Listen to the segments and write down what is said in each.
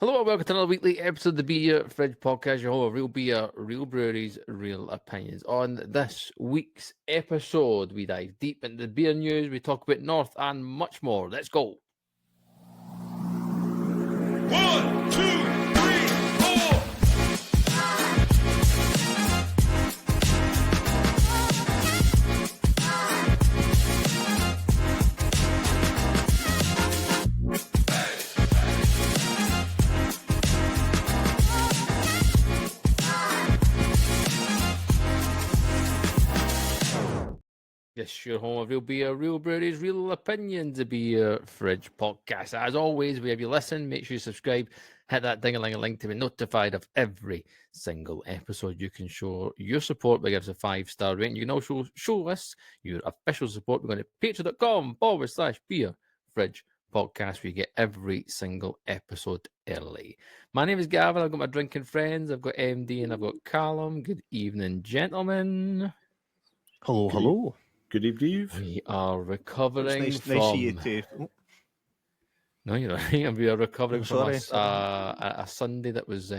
Hello and welcome to another weekly episode of the Beer Fridge Podcast, your home of real beer, real breweries, real opinions. On this week's episode, we dive deep into the beer news, we talk about North and much more. Let's go. 1, 2, 3, 4. Yes, your home of real beer, real breweries, real opinions, the Beer Fridge Podcast. As always, wherever you listen, make sure you subscribe, hit that ding-a-ling-a-ling to be notified of every single episode. You can show your support by giving us a 5-star rating. You can also show us your official support by going to patreon.com/Beer Fridge Podcast, where you get every single episode early. My name is Gavin. I've got my drinking friends. I've got MD and I've got Callum. Good evening, gentlemen. Hello. Good evening. We are recovering It's from... nice to see you too. No, you're right. And we are recovering from Sorry. a Sunday that was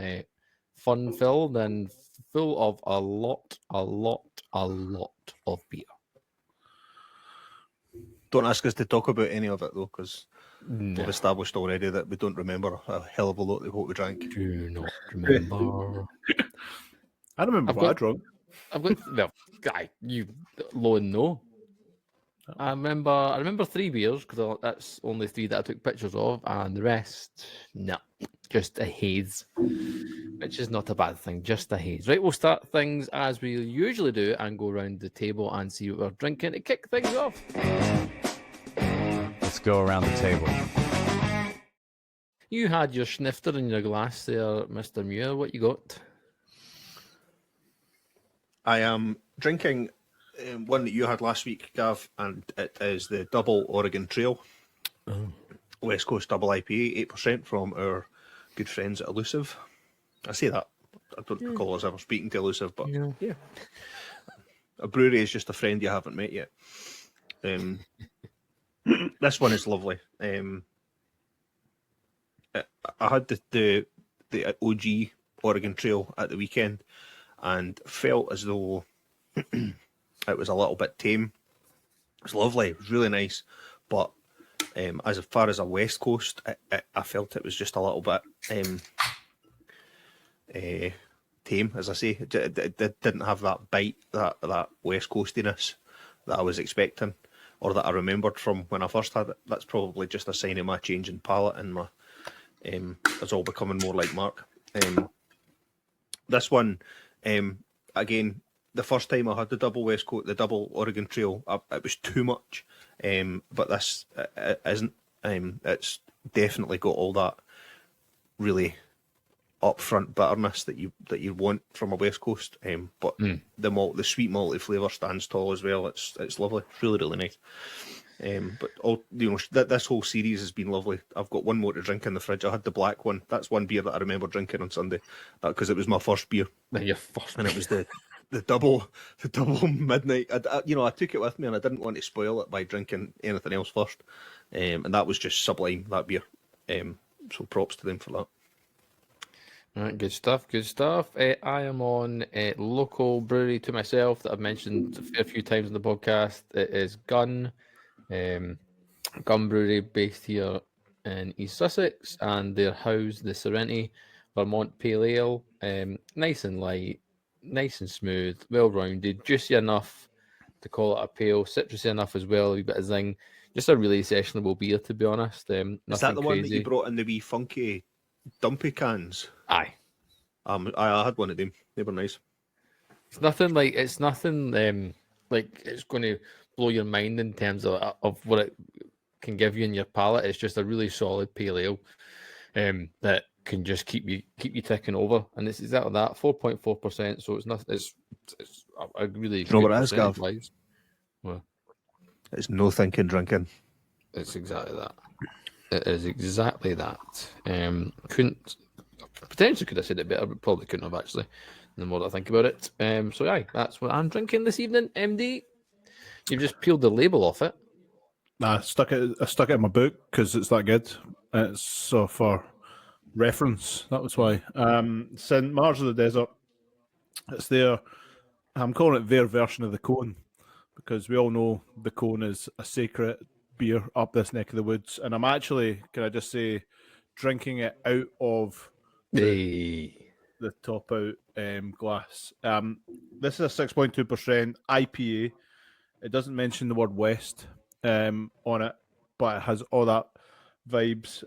fun-filled and full of a lot of beer. Don't ask us to talk about any of it though, because No, we've established already that we don't remember a hell of a lot of what we drank. do not remember. I remember I've what I got- drunk. well, guy, you alone know. I remember 3 beers because that's only 3 that I took pictures of, and the rest, no, just a haze, which is not a bad thing, just a haze. Right, we'll start things as we usually do and go around the table and see what we're drinking to kick things off. Let's go around the table. You had your snifter in your glass there, Mr. Muir. What you got? I am drinking one that you had last week, Gav, and it is the Double Oregon Trail. West Coast Double IPA, 8% from our good friends at Elusive. I say that. I don't recall us ever speaking to Elusive, but yeah. A brewery is just a friend you haven't met yet. This one is lovely. I had the OG Oregon Trail at the weekend and felt as though it was a little bit tame. It was lovely. It was really nice. But as far as a West Coast, I felt it was just a little bit tame, as I say. It didn't have that bite, that West Coastiness that I was expecting or that I remembered from when I first had it. That's probably just a sign of my change in palate and my it's all becoming more like Mark. This one, again, the first time I had the double West Coast, the double Oregon Trail, it was too much. But this it isn't. It's definitely got all that really upfront bitterness that you want from a West Coast. But the sweet malty flavour stands tall as well. It's lovely. It's really nice. But all this whole series has been lovely. I've got one more to drink in the fridge. I had the black one. That's one beer that I remember drinking on Sunday, because it was my first beer. Your first, And it was the double midnight. I took it with me and I didn't want to spoil it by drinking anything else first. And that was just sublime, that beer. So props to them for that. All right, good stuff. I am on a local brewery to myself that I've mentioned a fair few times in the podcast. It is Gun Brewery, based here in East Sussex, and they're housed the Serenity Vermont Pale Ale. Nice and light, nice and smooth, well-rounded, juicy enough to call it a pale, citrusy enough as well, a wee bit of zing. Just a really sessionable beer, to be honest. Is that Nothing the one that crazy. you brought in the wee funky dumpy cans? Aye. I had one of them. They were nice. It's nothing like it's going to blow your mind in terms of what it can give you in your palate. It's just a really solid pale ale that can just keep you ticking over, and it's exactly that, 4.4%. So it's nothing. It's a really. You know good what it is, Gav? percentage-wise. Well, It's no thinking drinking. it's exactly that. It is exactly that. Potentially could have said it better, but probably couldn't have actually. The more that I think about it. So aye, that's what I'm drinking this evening. MD, you've just peeled the label off it. Nah, I stuck it in my book because it's that good. It's so for reference. That was why. St. Mars of the Desert. It's their. I'm calling it their version of the Cone because we all know the Cone is a sacred beer up this neck of the woods, and I'm actually, can I just say, drinking it out of Hey. the top out glass. This is a 6.2% IPA. It doesn't mention the word West on it, but it has all that vibes.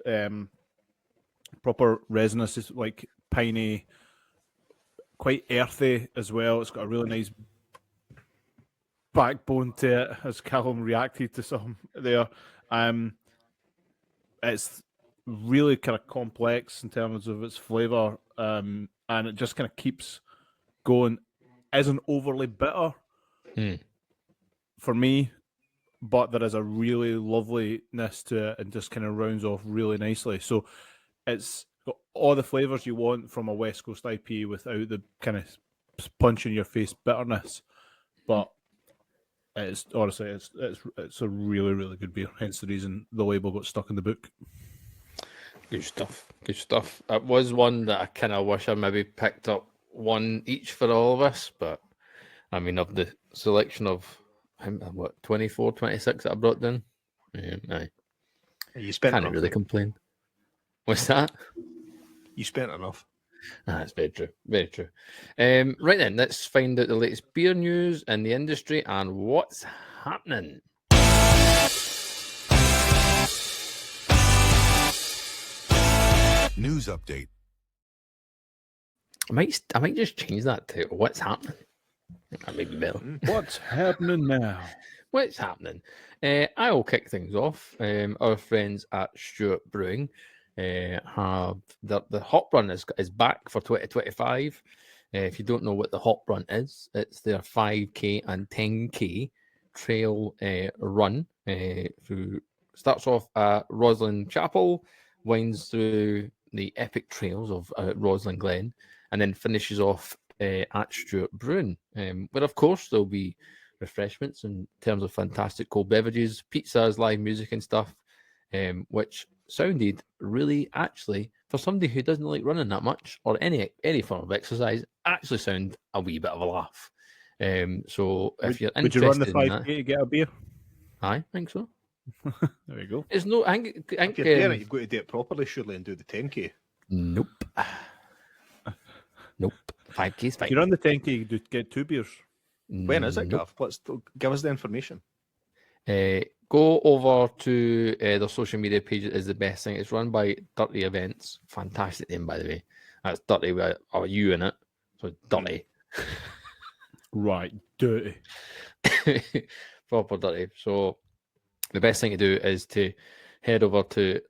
Proper resinous, is like piney, quite earthy as well. It's got a really nice backbone to it, as Callum reacted to some there. It's really kind of complex in terms of its flavour, and it just kind of keeps going. Isn't overly bitter for me, but there is a really loveliness to it and just kind of rounds off really nicely. So it's got all the flavours you want from a West Coast IPA without the kind of punch in your face bitterness. But it's honestly it's a really, really good beer. Hence the reason the label got stuck in the book. Good stuff. Good stuff. It was one that I kind of wish I maybe picked up one each for all of us, but I mean, of the selection of what 24, 26 that I brought down, aye, You spent can't enough. really complain. What's that? You spent enough. That's very true. Very true. Right then, let's find out the latest beer news in the industry and what's happening. News update. I might just change that to what's happening. That may be better. What's happening now? What's happening? I will kick things off. Our friends at Stuart Brewing have the hop run is back for 2025. If you don't know what the hop run is, it's their 5K and 10K trail run. Who starts off at Roslyn Chapel, winds through the epic trails of Roslyn Glen, and then finishes off at Stuart Brewing, where of course there'll be refreshments in terms of fantastic cold beverages, pizzas, live music, and stuff, which sounded really, actually, for somebody who doesn't like running that much or any form of exercise, actually sound a wee bit of a laugh. So if you're Would interested you run the in 5K that, to get a beer? I think so. There you go. It's no, I think, If you're doing it, you've got to do it properly, surely, and do the 10K. nope, nope. 5K's fine. If you run the 10K, you do get 2 beers. When is it, Nope. Gav? Give us the information. Go over to their social media page. Is the best thing. It's run by Dirty Events. Fantastic name, by the way. That's Dirty with a U in it. So Dirty. Right, dirty. Proper dirty. So the best thing to do is to head over to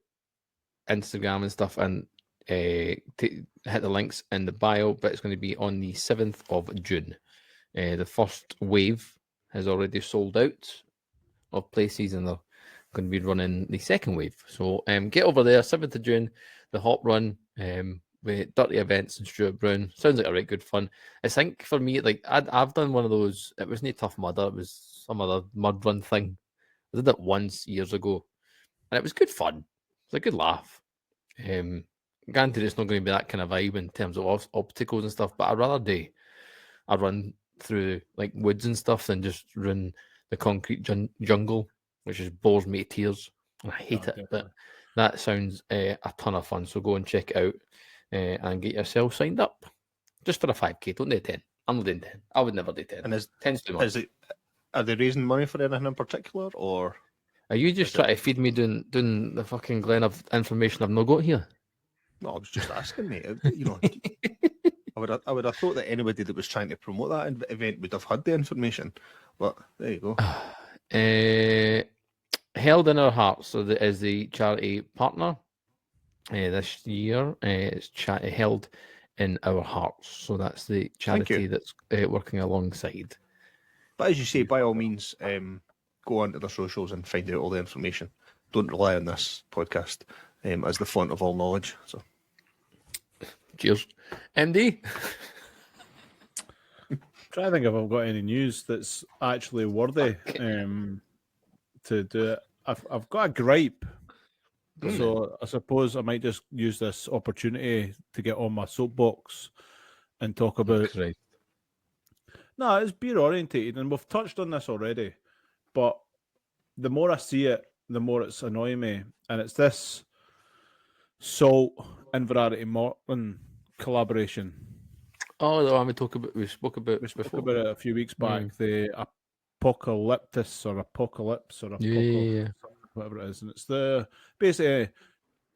Instagram and stuff and hit the links in the bio, but it's going to be on the 7th of June. The first wave has already sold out of places, and they're going to be running the second wave. So get over there, 7th of June, the hop run with Dirty Events and Stuart Brown. Sounds like a right good fun. I think for me, like I've done one of those. It wasn't Tough Mudder, it was some other mud run thing. I did it once years ago, and it was good fun. It's a good laugh. Granted, it's not going to be that kind of vibe in terms of obstacles and stuff, but I'd run through like woods and stuff than just run the concrete jungle, which just bores me to tears. I hate it, but that sounds a ton of fun. So go and check it out and get yourself signed up. Just for a 5K, don't do 10. I'm not doing 10. I would never do 10. And is 10's too much. are they raising money for anything in particular, or Are you just trying to feed me doing the fucking glen of information I've not got here? no? I was just asking, mate. You know, I would have thought that anybody that was trying to promote that event would have had the information. But there you go. Held in Our Hearts is the charity partner this year. It's Held in Our Hearts. So that's the charity that's working alongside. But as you say, by all means, go onto their socials and find out all the information. Don't rely on this podcast as the font of all knowledge. So, cheers, MD. Try to think if I've got any news that's actually worthy to do it. I've got a gripe So I suppose I might just use this opportunity to get on my soapbox and talk about. Christ. No, it's beer orientated, and we've touched on this already. But the more I see it, the more it's annoying me, and it's this Salt and Variety Morton collaboration. Oh, the one we spoke about We spoke before. about it a few weeks back. The Apocalyptus or Apocalypse or Yeah. whatever it is, and it's the basically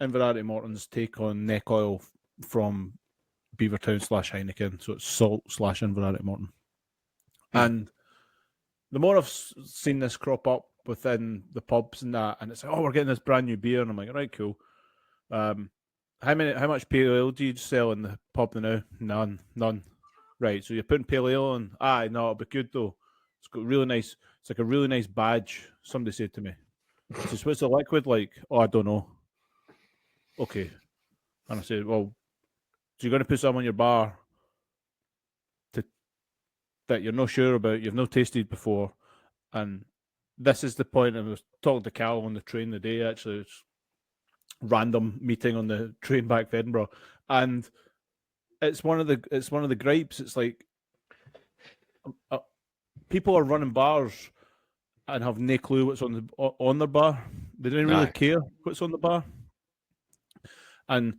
Variety Morton's take on neck oil from Beavertown / Heineken. So it's Salt / Variety Morton. And the more I've seen this crop up within the pubs and that, and it's like, oh, we're getting this brand new beer, and I'm like, right, cool. How much pale ale do you sell in the pub now? None. Right, so you're putting pale ale on. Aye, no, it'll be good though. It's got really nice. It's like a really nice badge. Somebody said to me, I said, "What's the liquid like?" Oh, I don't know. Okay, and I said, "Well, so you're going to put some on your bar that you're not sure about, you've not tasted before, and this is the point." I was talking to Cal on the train the day. Actually, it's random meeting on the train back to Edinburgh, and it's one of the gripes. It's like people are running bars and have no clue what's on their bar. They don't really care what's on the bar, and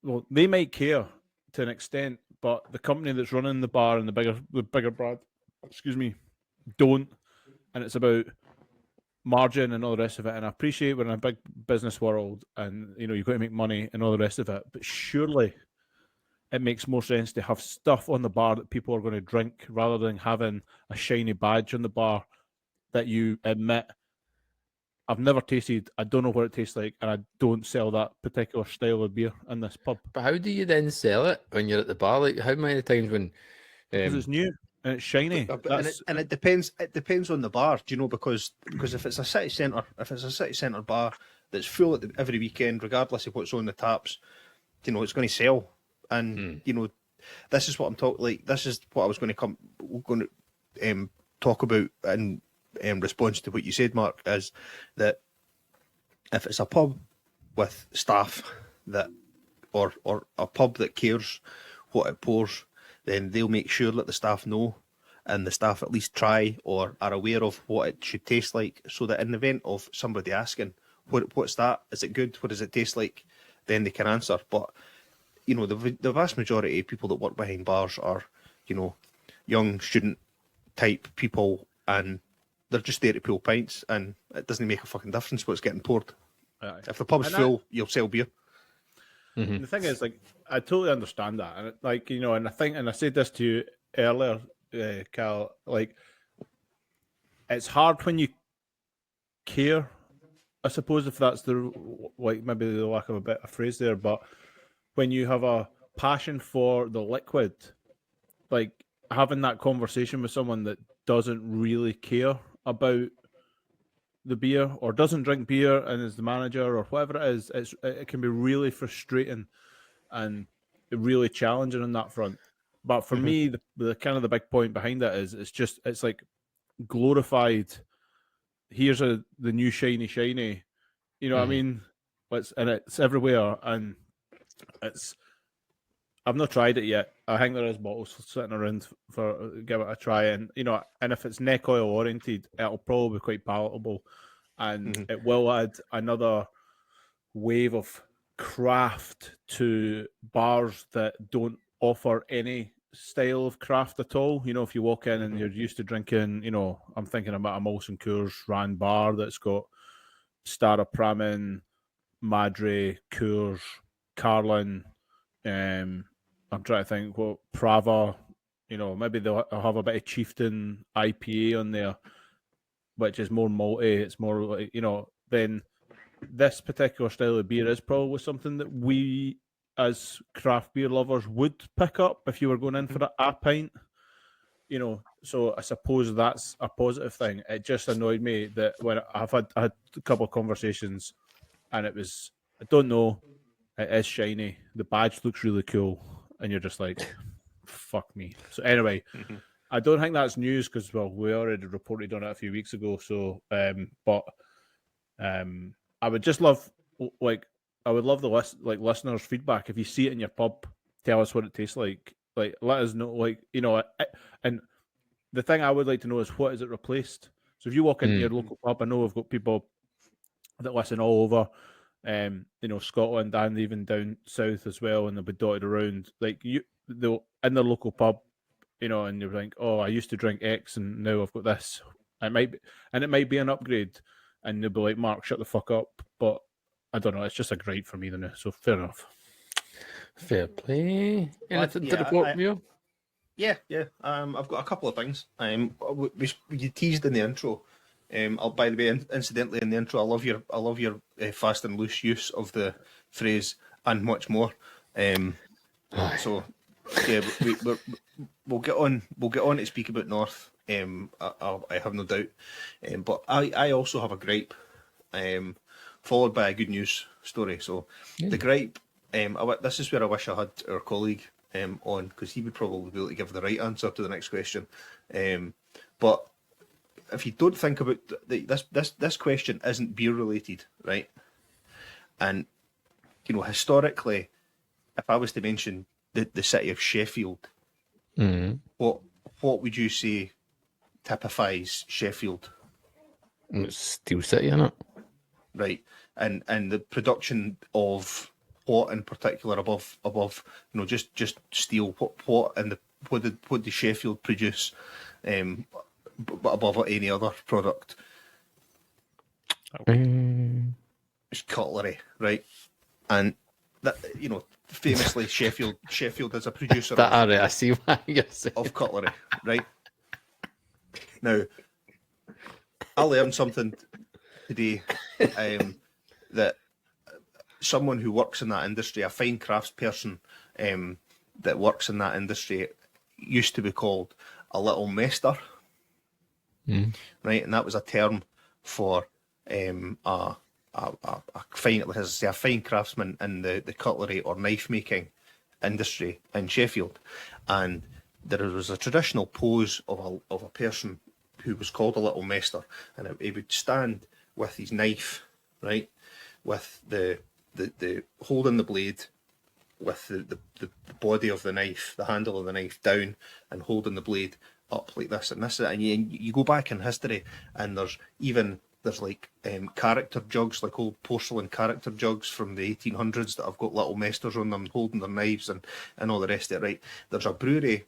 well, they might care to an extent, but the company that's running the bar and the bigger brand, don't. And it's about margin and all the rest of it. And I appreciate we're in a big business world, and you've got to make money and all the rest of it. But surely it makes more sense to have stuff on the bar that people are going to drink rather than having a shiny badge on the bar that you admit, I've never tasted, I don't know what it tastes like, and I don't sell that particular style of beer in this pub. But how do you then sell it when you're at the bar? Like, how many times when... Because it's new and it's shiny. And it depends. It depends on the bar, do you know? Because if it's a city centre bar that's full every weekend, regardless of what's on the taps, it's going to sell. And this is what I'm talking. Like, this is what I was going to talk about in response to what you said, Mark. Is that if it's a pub with staff that, or a pub that cares what it pours, then they'll make sure that the staff know, and the staff at least try or are aware of what it should taste like, so that in the event of somebody asking, what's that? Is it good? What does it taste like? Then they can answer. But, the vast majority of people that work behind bars are, young student type people, and they're just there to pull pints, and it doesn't make a fucking difference what's getting poured. Aye. If the pub's full, you'll sell beer. And the thing is, like, I totally understand that, and and I said this to you earlier, Cal. Like, it's hard when you care. I suppose if that's maybe the lack of a better phrase there, but when you have a passion for the liquid, like having that conversation with someone that doesn't really care about the beer or doesn't drink beer and is the manager or whatever it is, it can be really frustrating and really challenging on that front. But for me, the kind of the big point behind it is it's like glorified. Here's the new shiny. You know what I mean? It's everywhere, and I've not tried it yet. I think there is bottles sitting around for give it a try, and and if it's neck oil oriented, it'll probably be quite palatable, and it will add another wave of craft to bars that don't offer any style of craft at all. If you walk in and you're used to drinking, I'm thinking about a Molson Coors Rand bar that's got Stara Pramin, Madre, Coors, Carlin. I'm trying to think what Prava, maybe they'll have a bit of Chieftain IPA on there, which is more malty. It's more like, then this particular style of beer is probably something that we as craft beer lovers would pick up if you were going in for a pint. So I suppose that's a positive thing. It just annoyed me that when I had a couple of conversations and it was, I don't know, it is shiny. The badge looks really cool. And you're just like, fuck me. So anyway, I don't think that's news because, well, we already reported on it a few weeks ago. So, but I would just love like I would love the listeners' feedback. If you see it in your pub, tell us what it tastes like. Like, let us know. Like, and the thing I would like to know is what is it replaced. So if you walk into your local pub, I know we've got people that listen all over, Scotland and even down south as well, and they'll be dotted around. Like they'll in their local pub, and you're like, oh, I used to drink X, and now I've got this. It might be an upgrade, and they'll be like, Mark, shut the fuck up. But I don't know. It's just a grade for me, then. So fair enough. Fair play. Anything to yeah, report, Mio? Yeah. I've got a couple of things. You teased in the intro. By the way, incidentally, in the intro, I love your fast and loose use of the phrase "and much more." So, yeah, we'll get on to speak about North. I have no doubt. But I also have a gripe, followed by a good news story. So, the gripe. This is where I wish I had our colleague on, because he would probably be able to give the right answer to the next question. But if you don't think about this question isn't beer related, right? And historically, if I was to mention the city of Sheffield, what would you say typifies Sheffield? It's Steel City, isn't it? Right, and the production of what in particular above just steel, what did Sheffield produce but above any other product? It's cutlery, right? And that, famously Sheffield is a producer I see why you're saying. of cutlery, right? Now, I learned something today, that someone who works in that industry, a fine craftsperson that works in that industry, used to be called a little mester, right? And that was a term for a fine, as I say, a fine craftsman in the cutlery or knife making industry in Sheffield. And there was a traditional pose of a person who was called a little mester, and he would stand with his knife, right, with the holding the blade, with the body of the knife, the handle of the knife down, and holding the blade up like this and this. And you go back in history, and there's like character jugs, like old porcelain character jugs from the 1800s that have got little mesters on them holding their knives and all the rest of it, right? There's a brewery,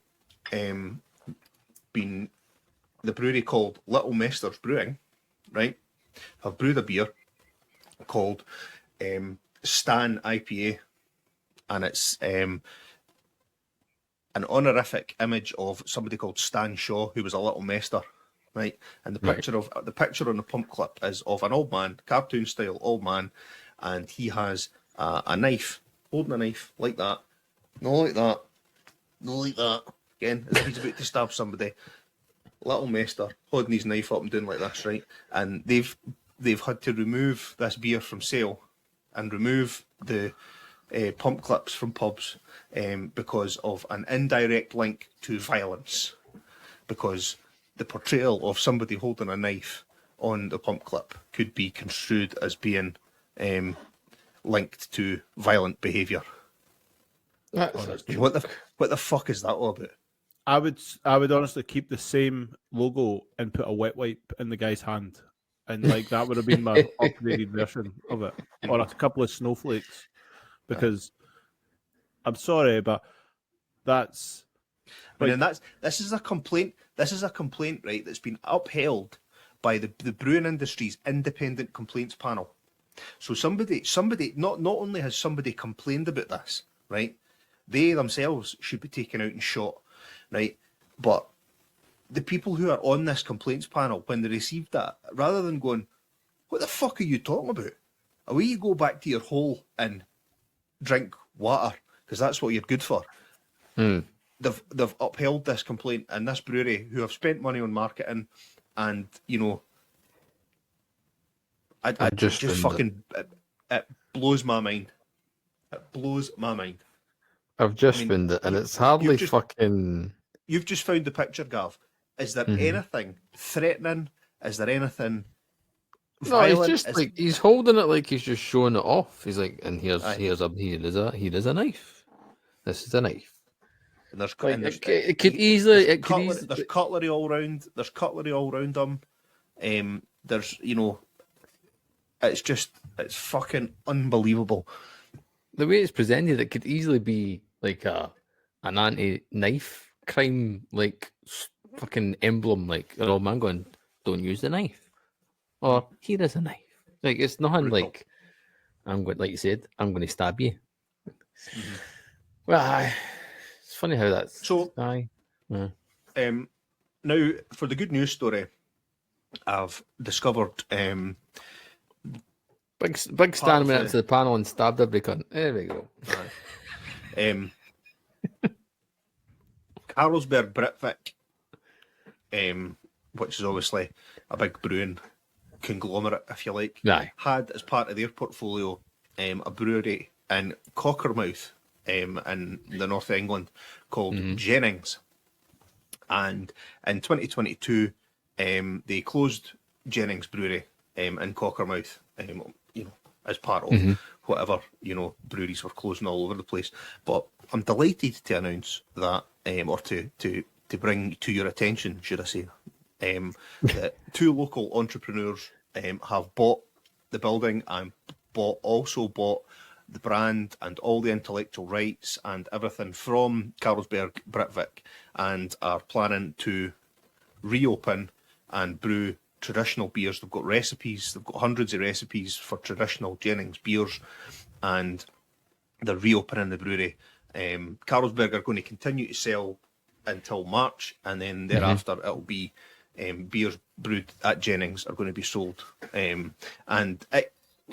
the brewery called Little Mesters Brewing, right? Have brewed a beer called Stan IPA, and it's an honorific image of somebody called Stan Shaw, who was a little mester, right? And the picture on the pump clip is of an old man, cartoon style old man, and he has a knife, holding a knife like that, not like that, not like that. Again, as if he's about to stab somebody. Little mester holding his knife up and doing like this, right? And they've had to remove this beer from sale and remove the pump clips from pubs because of an indirect link to violence, because the portrayal of somebody holding a knife on the pump clip could be construed as being linked to violent behaviour. What the fuck is that all about? I would honestly keep the same logo and put a wet wipe in the guy's hand, and like that would have been my upgraded version of it, or a couple of snowflakes, because I'm sorry, but that's. And this is a complaint. This is a complaint, right? That's been upheld by the brewing industry's independent complaints panel. So somebody, not only has somebody complained about this, right? They themselves should be taken out and shot, right? But the people who are on this complaints panel, when they received that, rather than going, "What the fuck are you talking about?" Away you go back to your hole and drink water, because that's what you're good for. They've upheld this complaint, and this brewery, who have spent money on marketing, and it blows my mind. It blows my mind. I've just found it, and it's hardly fucking. You've just found the picture, Gav. Is there anything threatening? Is there anything No, he's violent. just like he's holding it like he's just showing it off. He's like, and here Aye. is a knife. This is a knife. And there's, Like and there's, it could easily there's cutlery all round. There's cutlery all round him. There's, it's fucking unbelievable. the way it's presented, it could easily be like an anti-knife crime, like fucking emblem, like an old man going, "Don't use the knife," or "Here is a knife." Like it's nothing Brutal. like I'm going, like you said, I'm going to stab you. Mm-hmm. Well, it's funny how that's So. aye. Yeah. Now, for the good news story, I've discovered Big Stan went up to the panel and stabbed every cunt. There we go. Carlsberg Britvic, which is obviously a big brewing conglomerate, if you like, Aye. had as part of their portfolio a brewery in Cockermouth in the north of England called Jennings. And in 2022, they closed Jennings Brewery in Cockermouth, as part of whatever, breweries were closing all over the place. But I'm delighted to announce that, or to bring to your attention, should I say, that two local entrepreneurs have bought the building and also bought the brand and all the intellectual rights and everything from Carlsberg Britvic, and are planning to reopen and brew traditional beers. They've got recipes, they've got hundreds of recipes for traditional Jennings beers, and they're reopening the brewery. Carlsberg are going to continue to sell until March, and then thereafter it'll be beers brewed at Jennings are going to be sold. And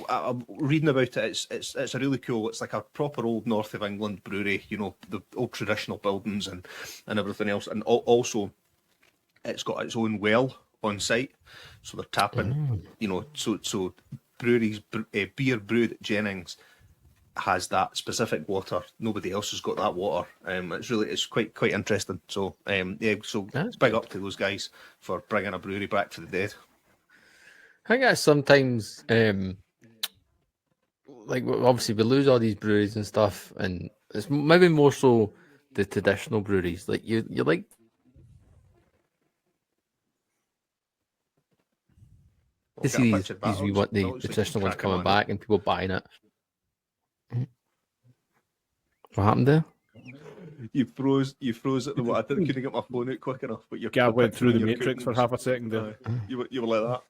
I'm reading about it. It's a really cool. It's like a proper old north of England brewery. The old traditional buildings and everything else. And also, it's got its own well on site, so they're tapping. So breweries beer brewed at Jennings has that specific water. Nobody else has got that water. It's quite interesting. So so That's big up to those guys for bringing a brewery back from the dead. I think that's sometimes, like obviously we lose all these breweries and stuff, and it's maybe more so the traditional breweries. Like you like. To see these we want the traditional ones coming back and people buying it. What happened there? You froze at the moment. I couldn't get my phone out quick enough, but Gav went through the matrix for half a second there. You were like that.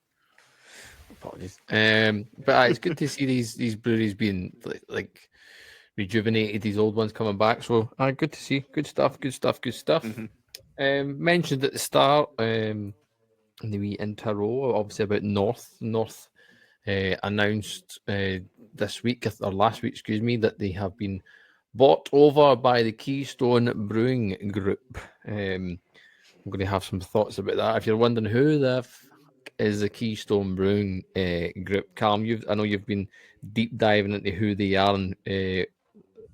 Apologies. But it's good to see these breweries being like rejuvenated. These old ones coming back. So good to see. Good stuff. Mentioned at the start in the wee intro, obviously about North announced this week or last week, excuse me, that they have been bought over by the Keystone Brewing Group. I'm going to have some thoughts about that. If you're wondering who the fuck is the Keystone Brewing Group, Calm, I know you've been deep diving into who they are and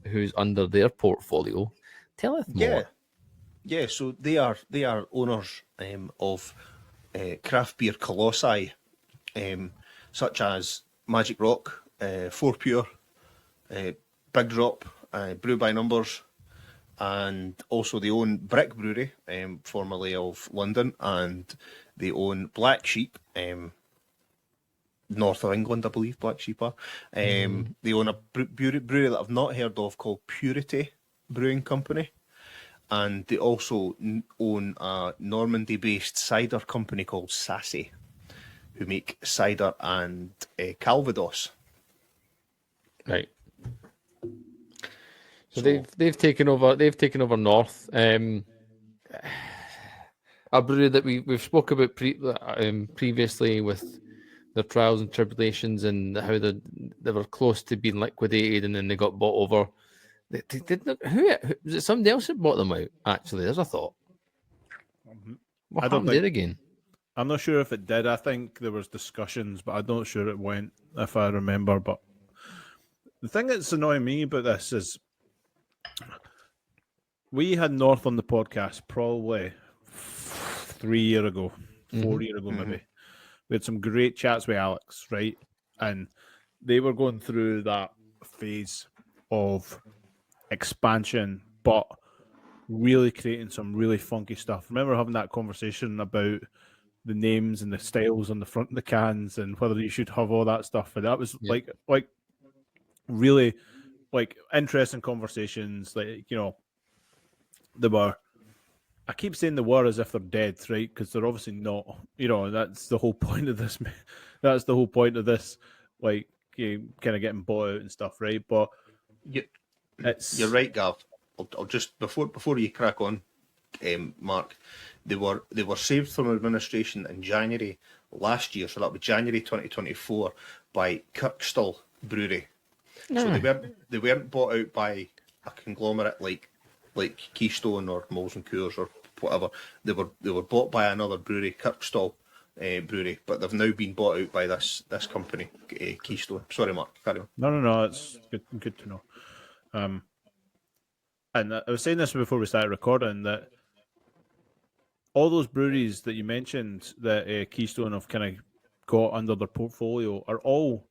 who's under their portfolio. Tell us more. Yeah. So they are owners of craft beer colossi, such as Magic Rock, 4 Pure, Big Drop, Brew by Numbers, and also they own Brick Brewery, formerly of London, and they own Black Sheep, north of England, I believe Black Sheep are. They own a brewery that I've not heard of called Purity Brewing Company, and they also own a Normandy-based cider company called Sassy, who make cider and Calvados. Right. So they've taken over. They've taken over North. A brewery that we've spoke about previously with their trials and tribulations and how they were close to being liquidated and then they got bought over. Who was it? Somebody else that bought them out. Actually, there's a thought. What happened there again? I'm not sure if it did. I think there was discussions, but I'm not sure it went, if I remember. But the thing that's annoying me about this is we had North on the podcast probably 3 years ago, 4 years ago maybe, We had some great chats with Alex, right? And they were going through that phase of expansion, but really creating some really funky stuff. Remember having that conversation about the names and the styles on the front of the cans and whether you should have all that stuff. And that was Yeah. like really like interesting conversations. Like, you know, they were, I keep saying they were as if they're dead, right? Because they're obviously not. You know, that's the whole point of this. That's the whole point of this, like, kind of getting bought out and stuff, right? But You, it's you're right, Gav. I'll just before you crack on, Mark, they were saved from administration in January last year, so that was January 2024 by Kirkstall Brewery. So they weren't bought out by a conglomerate like Keystone or Moles and Coors or whatever. They were bought by another brewery, Kirkstall Brewery, but they've now been bought out by this company, Keystone. Sorry, Mark, carry on. No. It's good to know. And I was saying this before we started recording that all those breweries that you mentioned that Keystone have kind of got under their portfolio are all,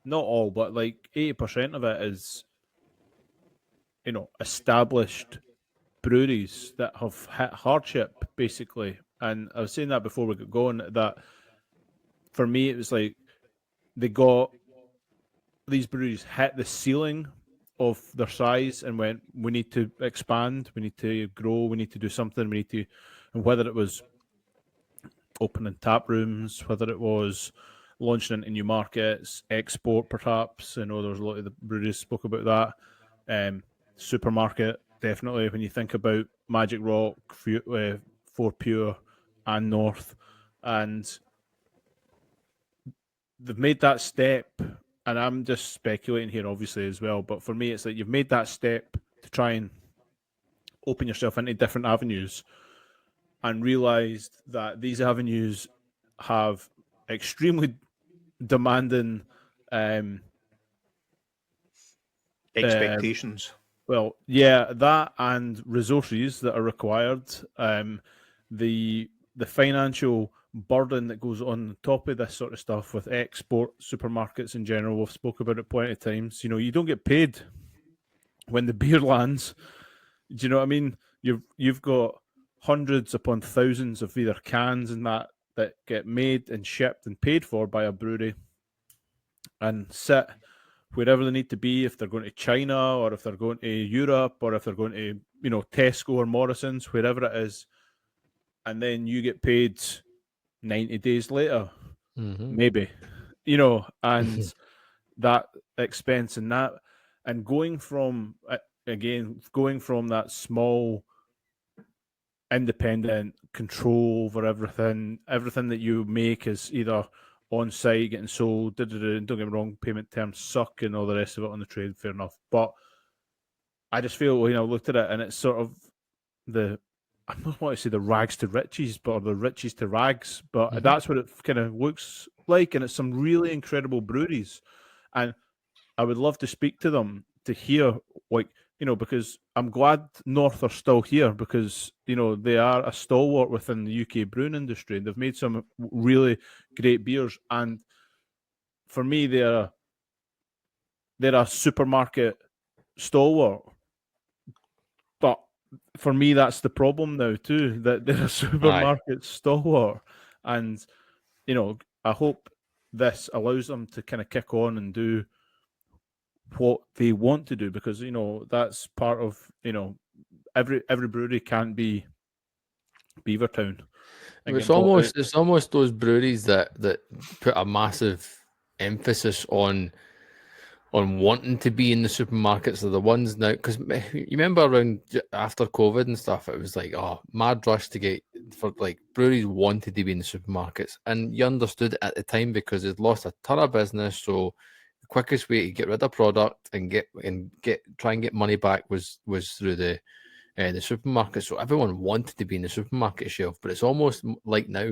not all, but like 80% of it is, you know, established breweries that have hit hardship basically. And I was saying that before we got going, that for me it was like these breweries hit the ceiling of their size and went, we need to expand, we need to grow, we need to do something, we need to, and whether it was opening tap rooms, whether it was launching into new markets, export perhaps. I know there was a lot of the breweries spoke about that. Supermarket, definitely. When you think about Magic Rock, Four Pure, and North, and they've made that step. And I'm just speculating here, obviously, as well. But for me, it's like you've made that step to try and open yourself into different avenues and realized that these avenues have extremely demanding Expectations. well, yeah, that and resources that are required. The financial burden that goes on top of this sort of stuff with export supermarkets in general. We've spoke about it plenty of times. You know, you don't get paid when the beer lands. Do you know what I mean? You've got hundreds upon thousands of either cans and that get made and shipped and paid for by a brewery and sit wherever they need to be, if they're going to China or if they're going to Europe or if they're going to, you know, Tesco or Morrison's, wherever it is, and then you get paid 90 days later, maybe, you know, and that expense and that, and going from that small independent control over everything that you make is either on site getting sold. Don't get me wrong, payment terms suck and all the rest of it on the trade, fair enough. But I just feel, you know, looked at it and it's sort of I don't want to say the rags to riches, but the riches to rags. But that's what it kind of looks like, and it's some really incredible breweries, and I would love to speak to them to hear, like, you know, because I'm glad North are still here because, you know, they are a stalwart within the UK brewing industry. They've made some really great beers, and for me, they're a supermarket stalwart. But for me, that's the problem now too, that they're a supermarket stalwart, and you know, I hope this allows them to kind of kick on and do what they want to do, because, you know, that's part of, you know, every brewery can't be Beavertown. It's almost those breweries that put a massive emphasis on wanting to be in the supermarkets are the ones now, because you remember around after COVID and stuff, it was like, oh, mad rush to get for, like, breweries wanted to be in the supermarkets, and you understood it at the time because they'd lost a ton of business. So the quickest way to get rid of product and try and get money back was through the supermarket. So everyone wanted to be in the supermarket shelf, but it's almost like now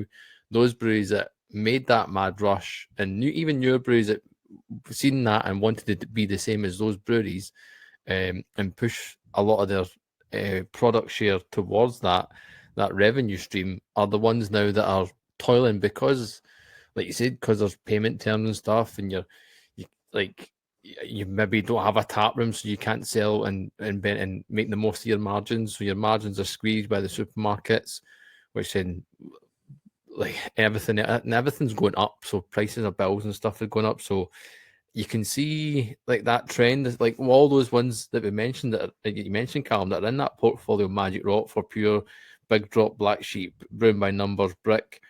those breweries that made that mad rush and even newer breweries that seen that and wanted to be the same as those breweries, and push a lot of their product share towards that revenue stream, are the ones now that are toiling because, like you said, because there's payment terms and stuff, and you maybe don't have a tap room, so you can't sell and make the most of your margins. So your margins are squeezed by the supermarkets, which then like everything's going up. So prices of bills and stuff are going up. So you can see like that trend, like all those ones that we mentioned that you mentioned, Callum, that are in that portfolio: Magic Rock, For Pure, Big Drop, Black Sheep, Brown by Numbers, Brick.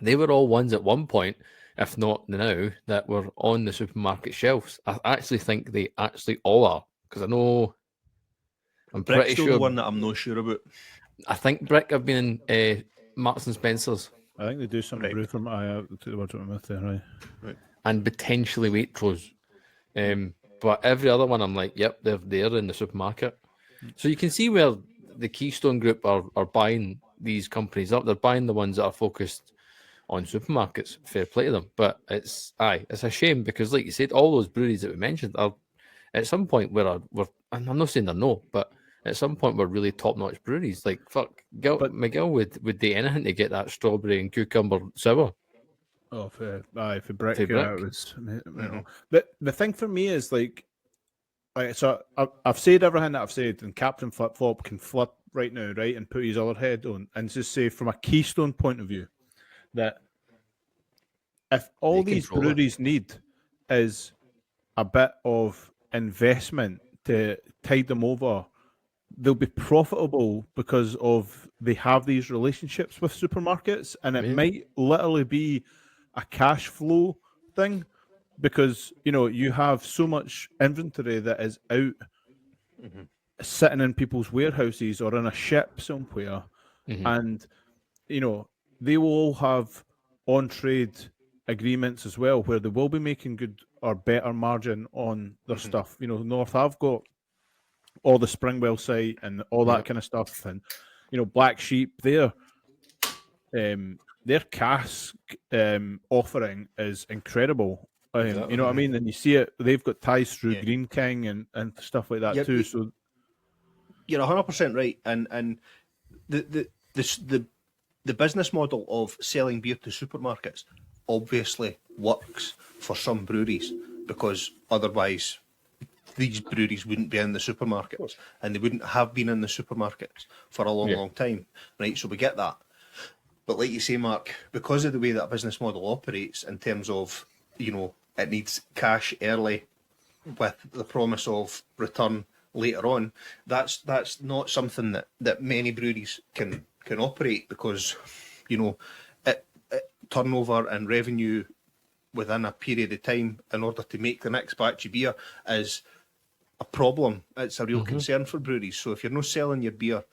They were all ones at one point, if not now, that were on the supermarket shelves. I actually think they actually all are, because I know I'm Brick's pretty still sure. the one that I'm not sure about. I think Brick have been in Marks and Spencer's. I think they do some Right. brew from. I took the words out of my mouth there, right? And potentially Waitrose. But every other one, I'm like, yep, they're there in the supermarket. So you can see where the Keystone Group are buying these companies up. They're buying the ones that are focused on supermarkets. Fair play to them. But it's a shame because, like you said, all those breweries that we mentioned are at some point we're and I'm not saying they're no, but at some point we're really top notch breweries. Like fuck, Miguel would do anything to get that strawberry and cucumber sour. Oh, for Brick, For Brick. it was. The thing for me is like so I've said everything that I've said, and Captain Flip Flop can flip right now, right, and put his other head on, and just say from a Keystone point of view that if all They these control it. breweries need is a bit of investment to tide them over, they'll be profitable because of they have these relationships with supermarkets, and it Yeah. might literally be a cash flow thing because you have so much inventory that is out sitting in people's warehouses or in a ship somewhere, and they will all have on trade agreements as well where they will be making good or better margin on their stuff. North have got all the Springwell site and all that kind of stuff, and Black Sheep, their cask offering is incredible. You know what I mean? And you see it; they've got ties through Green King and stuff like that too. So you're 100% right, and the business model of selling beer to supermarkets obviously works for some breweries because otherwise these breweries wouldn't be in the supermarkets and they wouldn't have been in the supermarkets for a long time, right? So we get that. But like you say, Mark, because of the way that business model operates in terms of, it needs cash early with the promise of return later on, that's not something that many breweries can operate because, turnover and revenue within a period of time in order to make the next batch of beer is a problem. It's a real concern for breweries. So if you're not selling your beer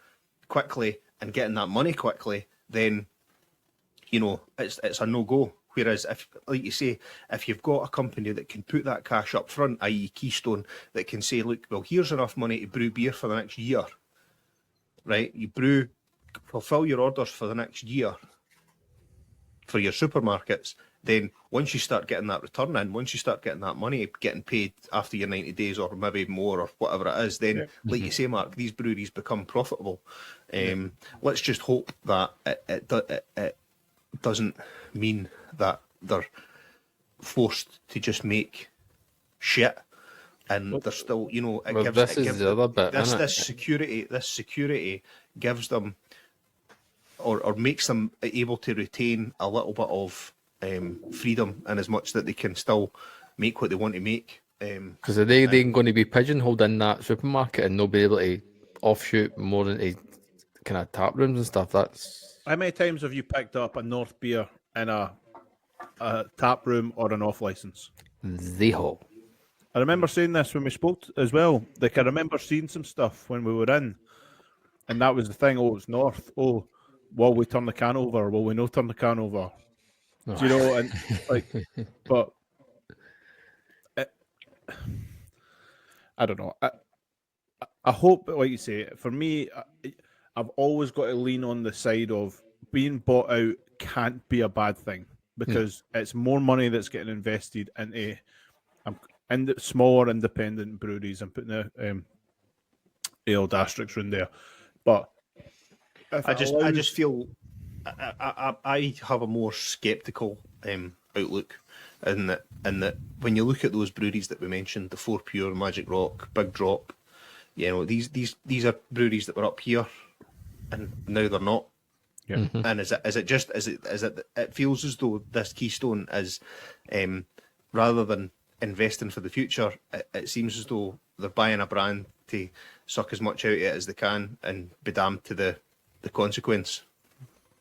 quickly and getting that money quickly, then it's a no-go. Whereas if, like you say, if you've got a company that can put that cash up front, i.e. Keystone, that can say, look, well, here's enough money to brew beer for the next year, right? You fulfill your orders for the next year for your supermarkets, then once you start getting that return in, once you start getting that money getting paid after your 90 days or maybe more or whatever it is, then, like you say, Mark, these breweries become profitable. Let's just hope that it doesn't mean that they're forced to just make shit, and they're still, this security gives them or makes them able to retain a little bit of freedom in as much that they can still make what they want to make. Because are they going to be pigeonholed in that supermarket and not be able to offshoot more into kind of tap rooms and stuff? That's how many times have you picked up a North beer in a tap room or an off license? zero. I remember saying this when we spoke as well. Like I remember seeing some stuff when we were in, and that was the thing. Oh, it's North. Oh, will we turn the can over? Will we not turn the can over? Do you know? And like, but I don't know. I hope, like you say, for me, I've always got to lean on the side of being bought out can't be a bad thing because it's more money that's getting invested into smaller independent breweries. I'm putting the old asterisks in there, but I just feel I have a more sceptical outlook, and that when you look at those breweries that we mentioned, the Four Pure, Magic Rock, Big Drop, these are breweries that were up here, and now they're not. Yeah. And it feels as though this Keystone is, rather than investing for the future, it seems as though they're buying a brand to suck as much out of it as they can and be damned to the consequence.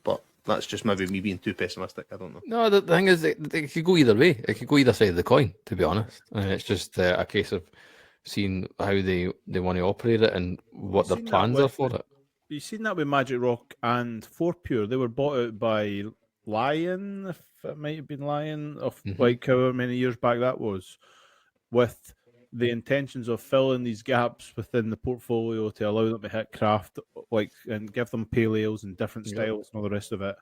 But that's just maybe me being too pessimistic. I don't know. No, the thing is, it could go either way. It could go either side of the coin, to be honest. And it's just a case of seeing how they want to operate it and what their seen that plans are with for it. You've seen that with Magic Rock and Four Pure. They were bought out by Lion, if it might have been Lion, of like however many years back that was, with the intentions of filling these gaps within the portfolio to allow them to hit craft, like, and give them pale ales and different styles and all the rest of it.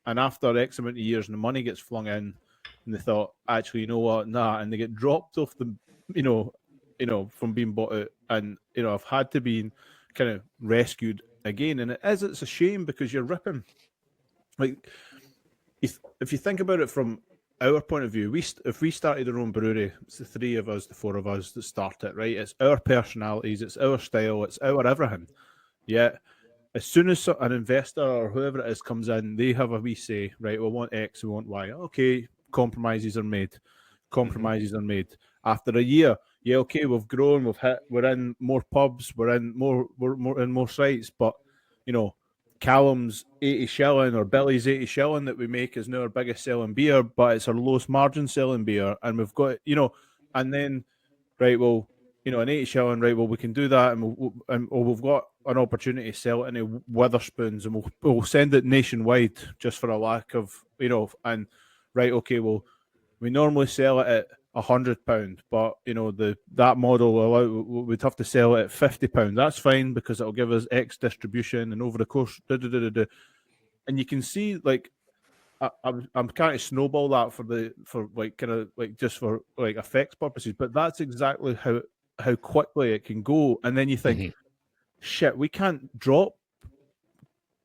And after X amount of years, and the money gets flung in, and they thought, actually, you know what, nah, and they get dropped off the, from being bought out, and I've had to be kind of rescued again, and it's a shame because you're ripping. Like, if you think about it from our point of view, if we started our own brewery, it's the three of us, the four of us that start it, right? It's our personalities, it's our style, it's our everything. Yeah. As soon as an investor or whoever it is comes in, they have a wee say, right? We want X, we want Y. Okay, compromises are made. Compromises are made. After a year, yeah, okay, we've grown, we're in more pubs, we're in more sites, but Callum's 80 shilling or Billy's 80 shilling that we make is now our biggest selling beer, but it's our lowest margin selling beer, and we've got and then right, well, an 80 shilling, right, well, we can do that, and we've got an opportunity to sell it in Witherspoons, and we'll send it nationwide just for a lack of, and right, okay, well, we normally sell it at £100, but that model we'd have to sell it at £50. That's fine because it'll give us X distribution, and over the course, and you can see like I'm kind of snowball that for just for like effects purposes, but that's exactly how quickly it can go. And then you think, shit, we can't drop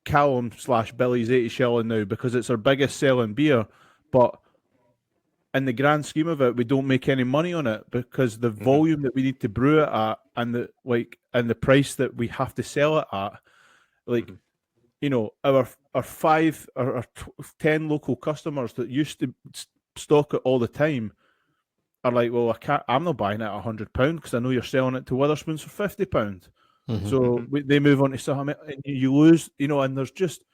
Callum / Billy's 80 shilling now because it's our biggest selling beer, but in the grand scheme of it, we don't make any money on it because the volume that we need to brew it at and the price that we have to sell it at, our 5 or 10 local customers that used to stock it all the time are like, well, I'm not buying it at £100 because I know you're selling it to Witherspoons for £50. So they move on to something, and you lose, and there's just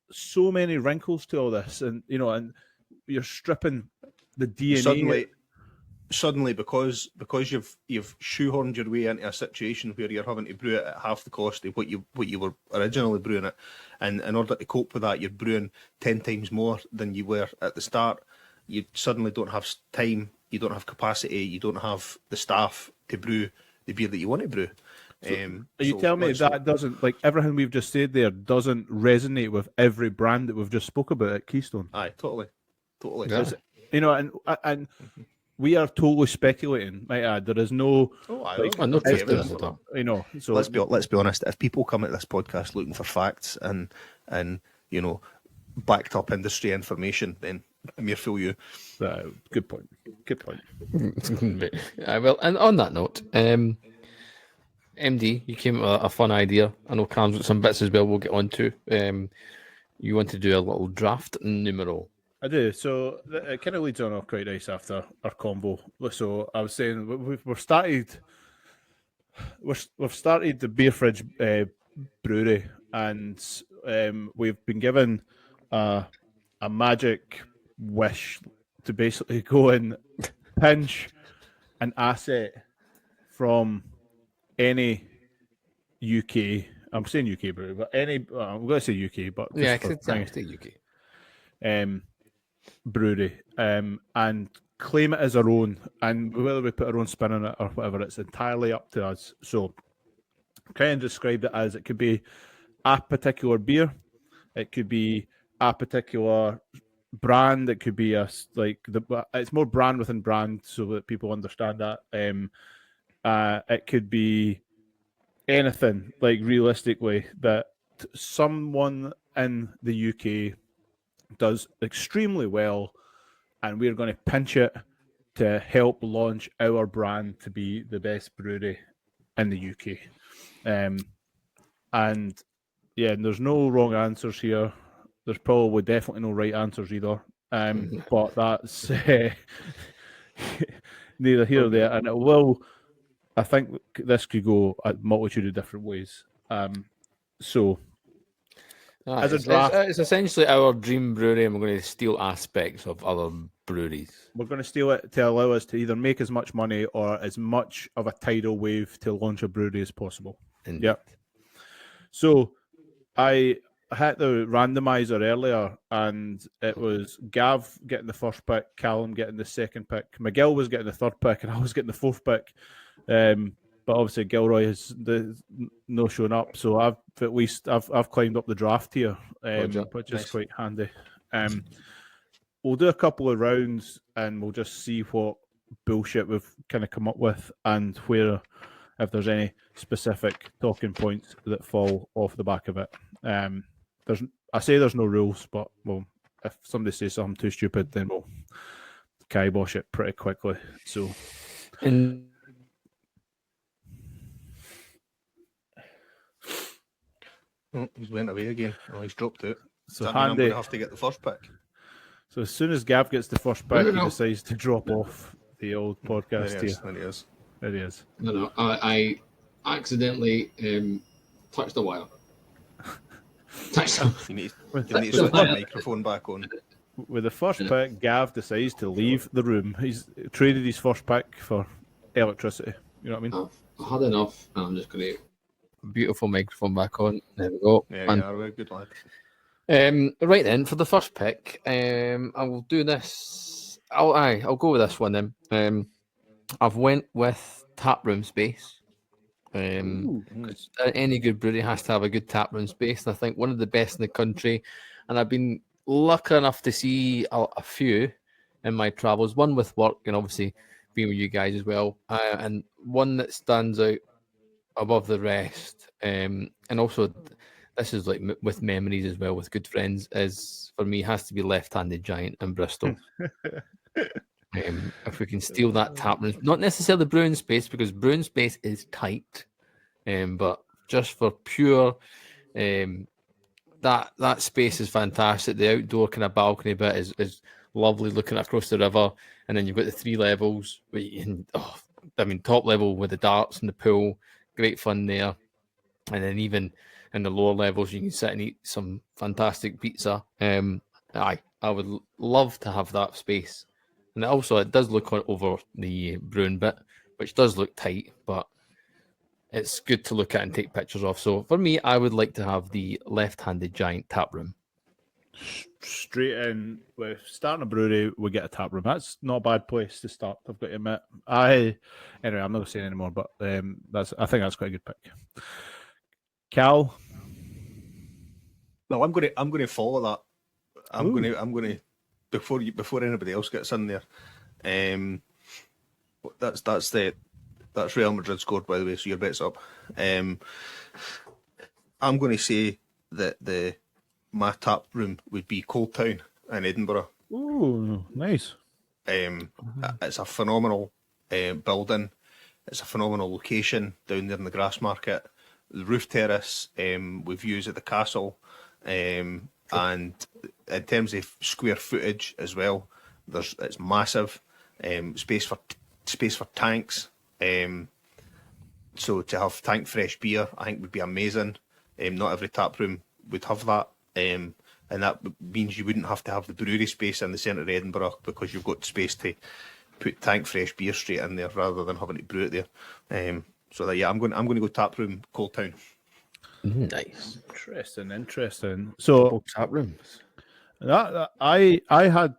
so many wrinkles to all this, and and you're stripping the DNA. Suddenly, because you've shoehorned your way into a situation where you're having to brew it at half the cost of what you were originally brewing it, and in order to cope with that, you're brewing 10 times more than you were at the start. You suddenly don't have time, you don't have capacity, you don't have the staff to brew the beer that you want to brew. Are you telling me that doesn't, like everything we've just said there, doesn't resonate with every brand that we've just spoke about at Keystone? Aye, totally. Yeah. And we are totally speculating. Might add, there is no. No truth to this at all. So let's be honest. If people come at this podcast looking for facts and backed up industry information, then I'm here for you. Good point. Well, and on that note, MD, you came up with a fun idea. I know Cam's got some bits as well we'll get on to. You want to do a little draft numero. I do. So it kind of leads on quite nice after our combo. So I was saying we've started the Beer Fridge Brewery, and we've been given a magic wish to basically go and pinch an asset from any UK. I'm saying UK brewery, but I'm going to say UK, but because it's still UK. Brewery, and claim it as our own, and whether we put our own spin on it or whatever, it's entirely up to us. So kind of described it as, it could be a particular beer, it could be a particular brand, it could be it's more brand within brand so that people understand that. It could be anything, like realistically, that someone in the UK does extremely well and we're going to pinch it to help launch our brand to be the best brewery in the UK. And yeah, there's no wrong answers here. There's probably definitely no right answers either. But that's neither here nor there. And it will, I think this could go a multitude of different ways. So as a draft, it's essentially our dream brewery, and we're going to steal aspects of other breweries. we're going to steal it to allow us to either make as much money or as much of a tidal wave to launch a brewery as possible. Indeed. Yep. So I had the randomizer earlier, and it was Gav getting the first pick, Callum getting the second pick, Miguel was getting the third pick, and I was getting the fourth pick. But obviously Gilroy has no showing up, so I've climbed up the draft here, which is quite handy. We'll do a couple of rounds, and we'll just see what bullshit we've kind of come up with, and where, if there's any specific talking points that fall off the back of it. There's no rules, but well, if somebody says something too stupid, then we'll kibosh it pretty quickly. So, He's went away again. Oh, he's dropped it. So Does that mean I'm handy. going to have to get the first pick? So as soon as Gav gets the first pick, he decides to drop off the old podcast here. There he is. There he is. No, I accidentally touched the wire. You need to switch the microphone back on. With the first pick, Gav decides to leave the room. He's traded his first pick for electricity. You know what I mean? I've had enough, and I'm just going to... Beautiful microphone back on. There we go. Yeah, you are a very good lad. Right then, for the first pick, I will do this. I'll go with this one then. I've went with taproom space. 'Cause any good brewery has to have a good taproom space, and I think one of the best in the country. And I've been lucky enough to see a few in my travels. One with work, and obviously being with you guys as well, and one that stands out above the rest, and also this is like with memories as well with good friends, is for me has to be Left-Handed Giant in Bristol. If we can steal that tap room, not necessarily brewing space, because brewing space is tight, but just for pure, that space is fantastic. The outdoor kind of balcony bit is lovely, looking across the river, and then you've got the three levels. Top level with the darts and the pool. Great fun there. And then even in the lower levels, you can sit and eat some fantastic pizza. I would love to have that space. And also, it does look over the brewing bit, which does look tight, but it's good to look at and take pictures of. So for me, I would like to have the Left-Handed Giant tap room. Straight in with starting a brewery, we get a tap room. That's not a bad place to start, I've got to admit. Anyway, I'm not going to say anymore, but I think that's quite a good pick. Cal? No, I'm going to follow that. I'm going to before anybody else gets in there. That's Real Madrid scored, by the way, so your bet's up. I'm going to say that my tap room would be Cold Town in Edinburgh. Ooh, nice. It's a phenomenal building. It's a phenomenal location down there in the Grassmarket. The roof terrace with views at the castle, and in terms of square footage as well, it's massive. Space for tanks. So to have tank fresh beer, I think would be amazing. Not every tap room would have that. And that means you wouldn't have to have the brewery space in the centre of Edinburgh, because you've got space to put tank fresh beer straight in there rather than having to brew it there. I'm going to go tap room, Cold Town. Nice, interesting. So tap rooms. I had.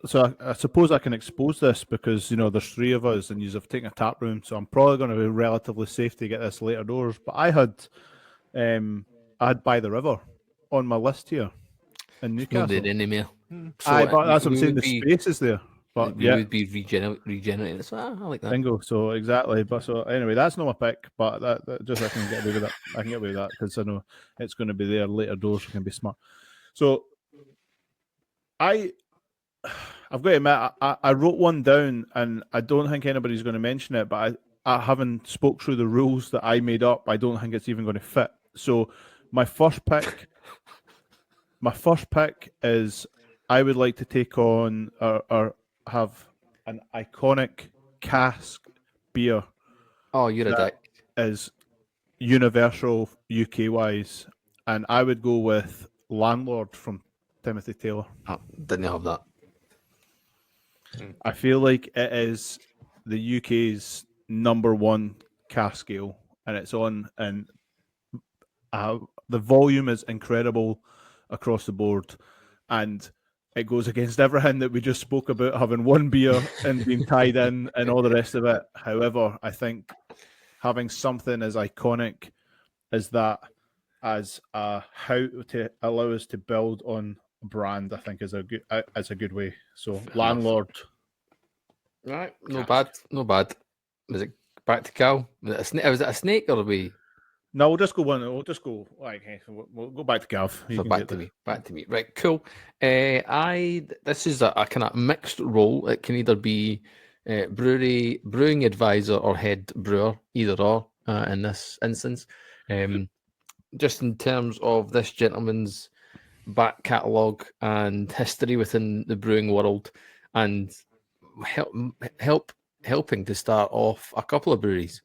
So I suppose I can expose this because there's three of us and you've taken a tap room, so I'm probably going to be relatively safe to get this later doors. But I had By the River on my list here in Newcastle. Not there anymore. But that's what I'm saying. The space is there, but it would be regenerated. So I like that. Bingo. So exactly. But so anyway, that's not my pick. But that just I can get away with that. I can get away with that because I know it's going to be there later doors. We can be smart. So I I've got to admit, I wrote one down, and I don't think anybody's going to mention it. But I haven't spoke through the rules that I made up. I don't think it's even going to fit. So my first pick is I would like to take on or have an iconic cask beer Oh, you're a that dick. is universal UK wise, and I would go with Landlord from Timothy Taylor. Oh, didn't have that. I feel like it is the UK's number one cask ale, and it's on, and the volume is incredible across the board, and it goes against everything that we just spoke about, having one beer and being tied in and all the rest of it. However, I think having something as iconic as that as how to allow us to build on a brand, I think is a good way. So Landlord. Right, no bad, no bad. Was it back to Cal? Was it a snake? Was it a snake or we? No, we'll just go one. We'll just go like hey, we'll go back to Gav. You So can back get to the me, back to me. Right, cool. This is a kind of mixed role. It can either be brewing advisor or head brewer, either or in this instance. Just in terms of this gentleman's back catalogue and history within the brewing world, and helping to start off a couple of breweries,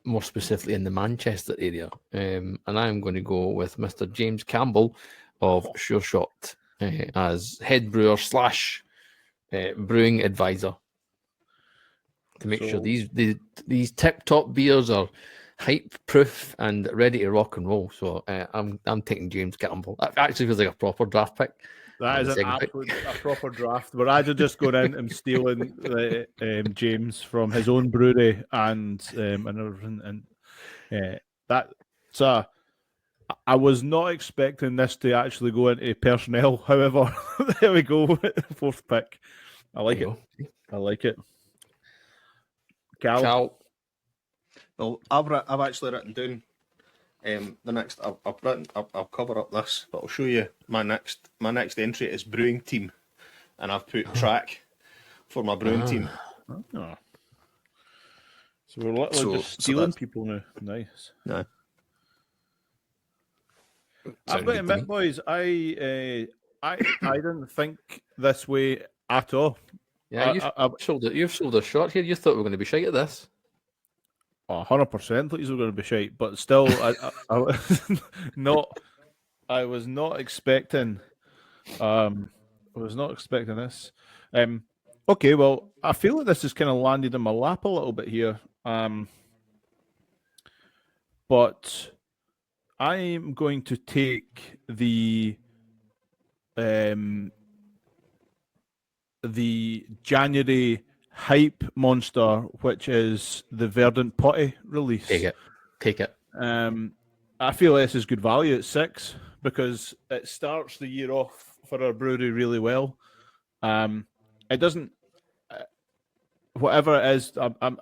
more specifically in the Manchester area. And I'm going to go with Mr. James Campbell of Sure Shot as head brewer slash brewing advisor to make sure So- these tip top beers are hype proof and ready to rock and roll. So I'm taking James Campbell. That actually feels like a proper draft pick. that is the an second pick. absolute a proper draft. But I'd just gone in and stealing James from his own brewery and everything, and that. So I was not expecting this to actually go into personnel. However, there we go. Fourth pick. I like There it. you I like it. go. Cal. Well, I've actually written down the next. I'll cover up this, but I'll show you my next entry is brewing team, and I've put track for my brewing team. Oh. So we're literally So- just so stealing that's- people now. Nice. No, I've got to admit, boys, I didn't think this way at all. Yeah, you've sold a shot here. You thought we were going to be shite at this. 100% thought you were going to be shite, but still, I was not. I was not expecting. I was not expecting this. Okay, well, I feel like this has kind of landed in my lap a little bit here. But I'm going to take the January hype monster, which is the Verdant Putty release. Take it. I feel this is good value at 6 because it starts the year off for our brewery really well. It doesn't, whatever it is, I'm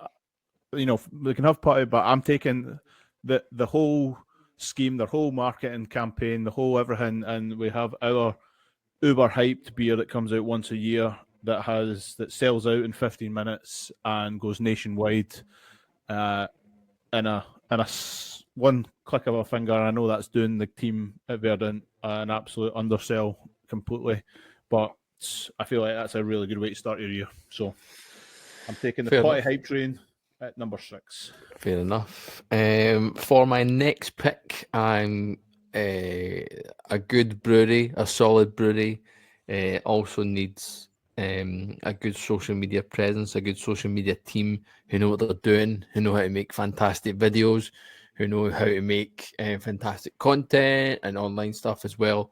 we can have putty, but I'm taking the whole scheme, the whole marketing campaign, the whole everything, and we have our uber hyped beer that comes out once a year that sells out in 15 minutes and goes nationwide in a one click of a finger. I know that's doing the team at Verdant an absolute undersell completely, but I feel like that's a really good way to start your year. So I'm taking the Fair potty enough. hype train at number 6. Fair enough. For my next pick, I'm a good brewery, a solid brewery. Also needs a good social media presence, a good social media team who know what they're doing, who know how to make fantastic videos, who know how to make fantastic content and online stuff as well.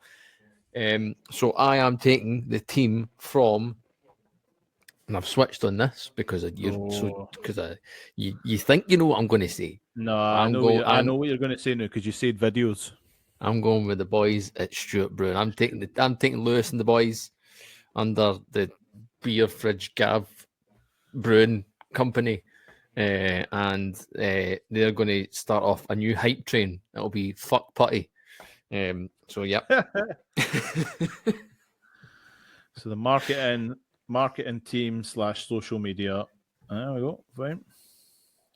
So I am taking the team from, and I've switched on this because you think you know what I'm going to say. No, I know what you're going to say now because you said videos. I'm going with the boys at Stuart Brewing. I'm taking Lewis and the boys under the Beer Fridge Gav Brewing Company, and they're going to start off a new hype train. It'll be fuck putty. So yeah. So the marketing team / social media. There we go. Fine.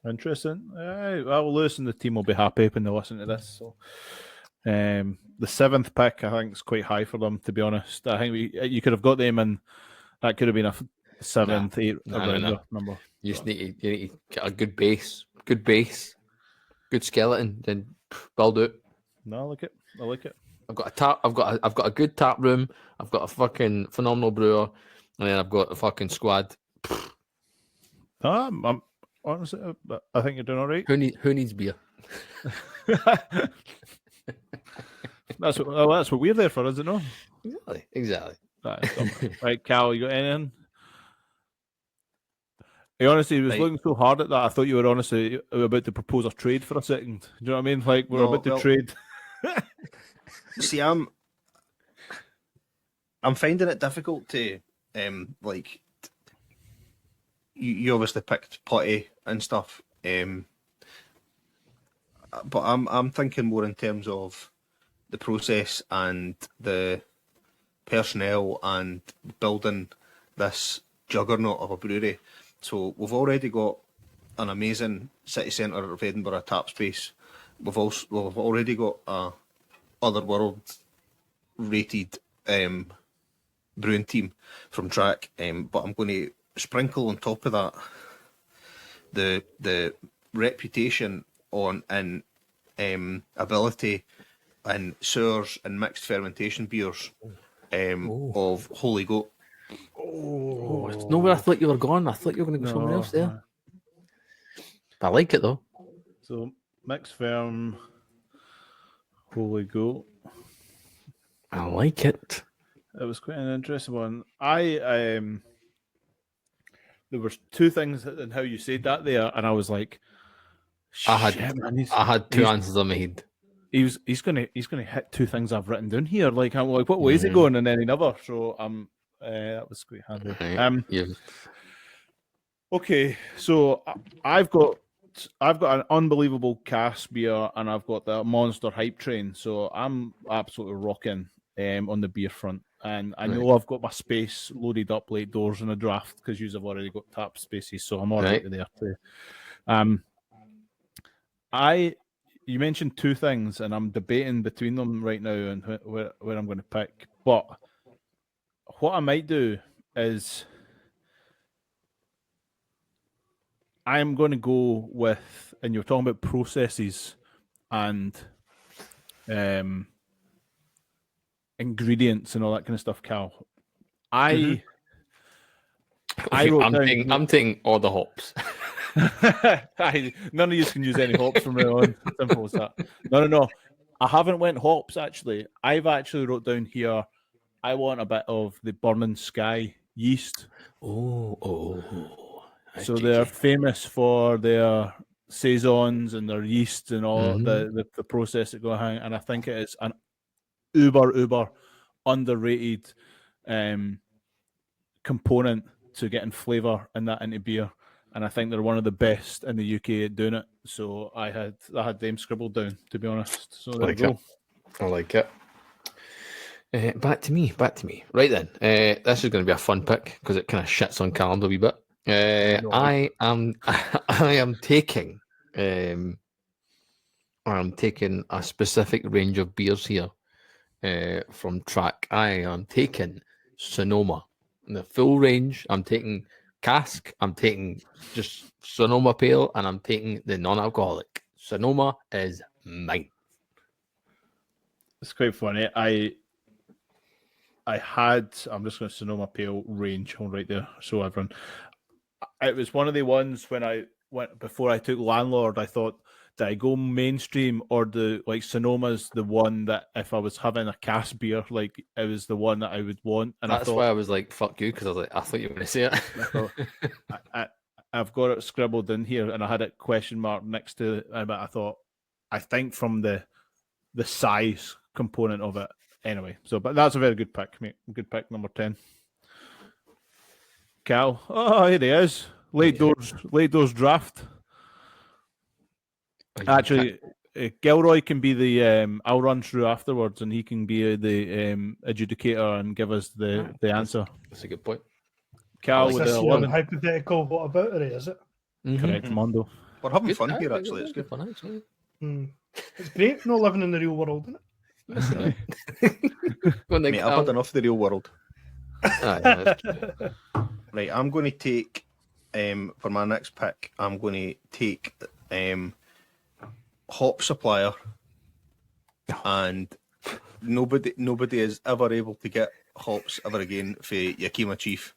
Interesting. Well, Lewis and the team will be happy when they listen to this. So, the 7th pick, I think, is quite high for them. To be honest, I think you could have got them, and that could have been a 7th, 8th rounder number. You just need to get a good base, good skeleton, then build it. No, I like it. I like it. I've got a tap. I've got a good tap room. I've got a fucking phenomenal brewer, and then I've got a fucking squad. I'm honestly, I think you're doing all right. Who needs beer? That's what we're there for, is it not? Exactly. Right, Cal, you got anything? I honestly was looking so hard at that. I thought you were honestly about to propose a trade for a second. Do you know what I mean? Like we're about to trade. See, I'm finding it difficult to like. You obviously picked Potty and stuff, but I'm thinking more in terms of the process and the personnel and building this juggernaut of a brewery. So we've already got an amazing city centre of Edinburgh tap space. We've already got a otherworld rated brewing team from Track, but I'm going to sprinkle on top of that the reputation and ability and sours and mixed fermentation beers of Holy Goat. Oh, it's not where I thought you were going. I thought you were going to go somewhere else there. But I like it though. So mixed firm, Holy Goat. I like it. It was quite an interesting one. There was two things in how you said that there, and I was like, I had two answers in my head. He's gonna hit two things I've written down here. Like I'm like, what way is he going? And then another. So that was quite handy. Yeah. Okay, so I've got an unbelievable cask beer, and I've got the Monster Hype Train. So I'm absolutely rocking on the beer front. And I know I've got my space loaded up late doors in a draft because you've already got tap spaces, so I'm all right there too. You mentioned two things, and I'm debating between them right now and where I'm going to pick. But what I might do is I'm going to go with, and you're talking about processes and ingredients and all that kind of stuff, Cal. I'm taking all the hops. None of you can use any hops from now on. Simple as that. No. I haven't went hops actually. I've actually wrote down here. I want a bit of the Burning Sky yeast. So they're famous for their saisons and their yeast and all the process that go on. And I think it is an uber underrated component to getting flavour and that into beer. And I think they're one of the best in the UK at doing it. So I had them scribbled down, to be honest. So there we go. I like it. Back to me. Right then. This is going to be a fun pick because it kind of shits on calendar a wee bit. I am taking a specific range of beers here from Track. I am taking Sonoma, the full range. I'm taking cask. I'm taking just Sonoma Pale, and I'm taking the non-alcoholic. Sonoma is mine. It's quite funny. I'm just going to Sonoma Pale range on right there. So everyone, it was one of the ones when I went before I took Landlord. I thought, did I go mainstream or Sonoma's the one that if I was having a cask beer, like it was the one that I would want. And that's why I was like, "Fuck you," because I thought you were going to say it. I've got it scribbled in here, and I had it question mark next to it. But I think from the size component of it. Anyway, but that's a very good pick, mate. Good pick, number 10. Cal. Oh, here he is. Late doors draft. Actually, Gilroy can be the. I'll run through afterwards, and he can be the adjudicator and give us the answer. That's a good point. Carl Is with this the your 11. hypothetical what about it, is it? Correct, Mondo. We're having Good. fun Aye, here, very actually. good, It's good good. fun, actually. It's great not living in the real world, isn't Go on then, Mate, I've had enough of the real world. Aye, that's true. Right, I'm going to take, for my next pick, I'm going to take hop supplier, and nobody is ever able to get hops ever again for Yakima Chief.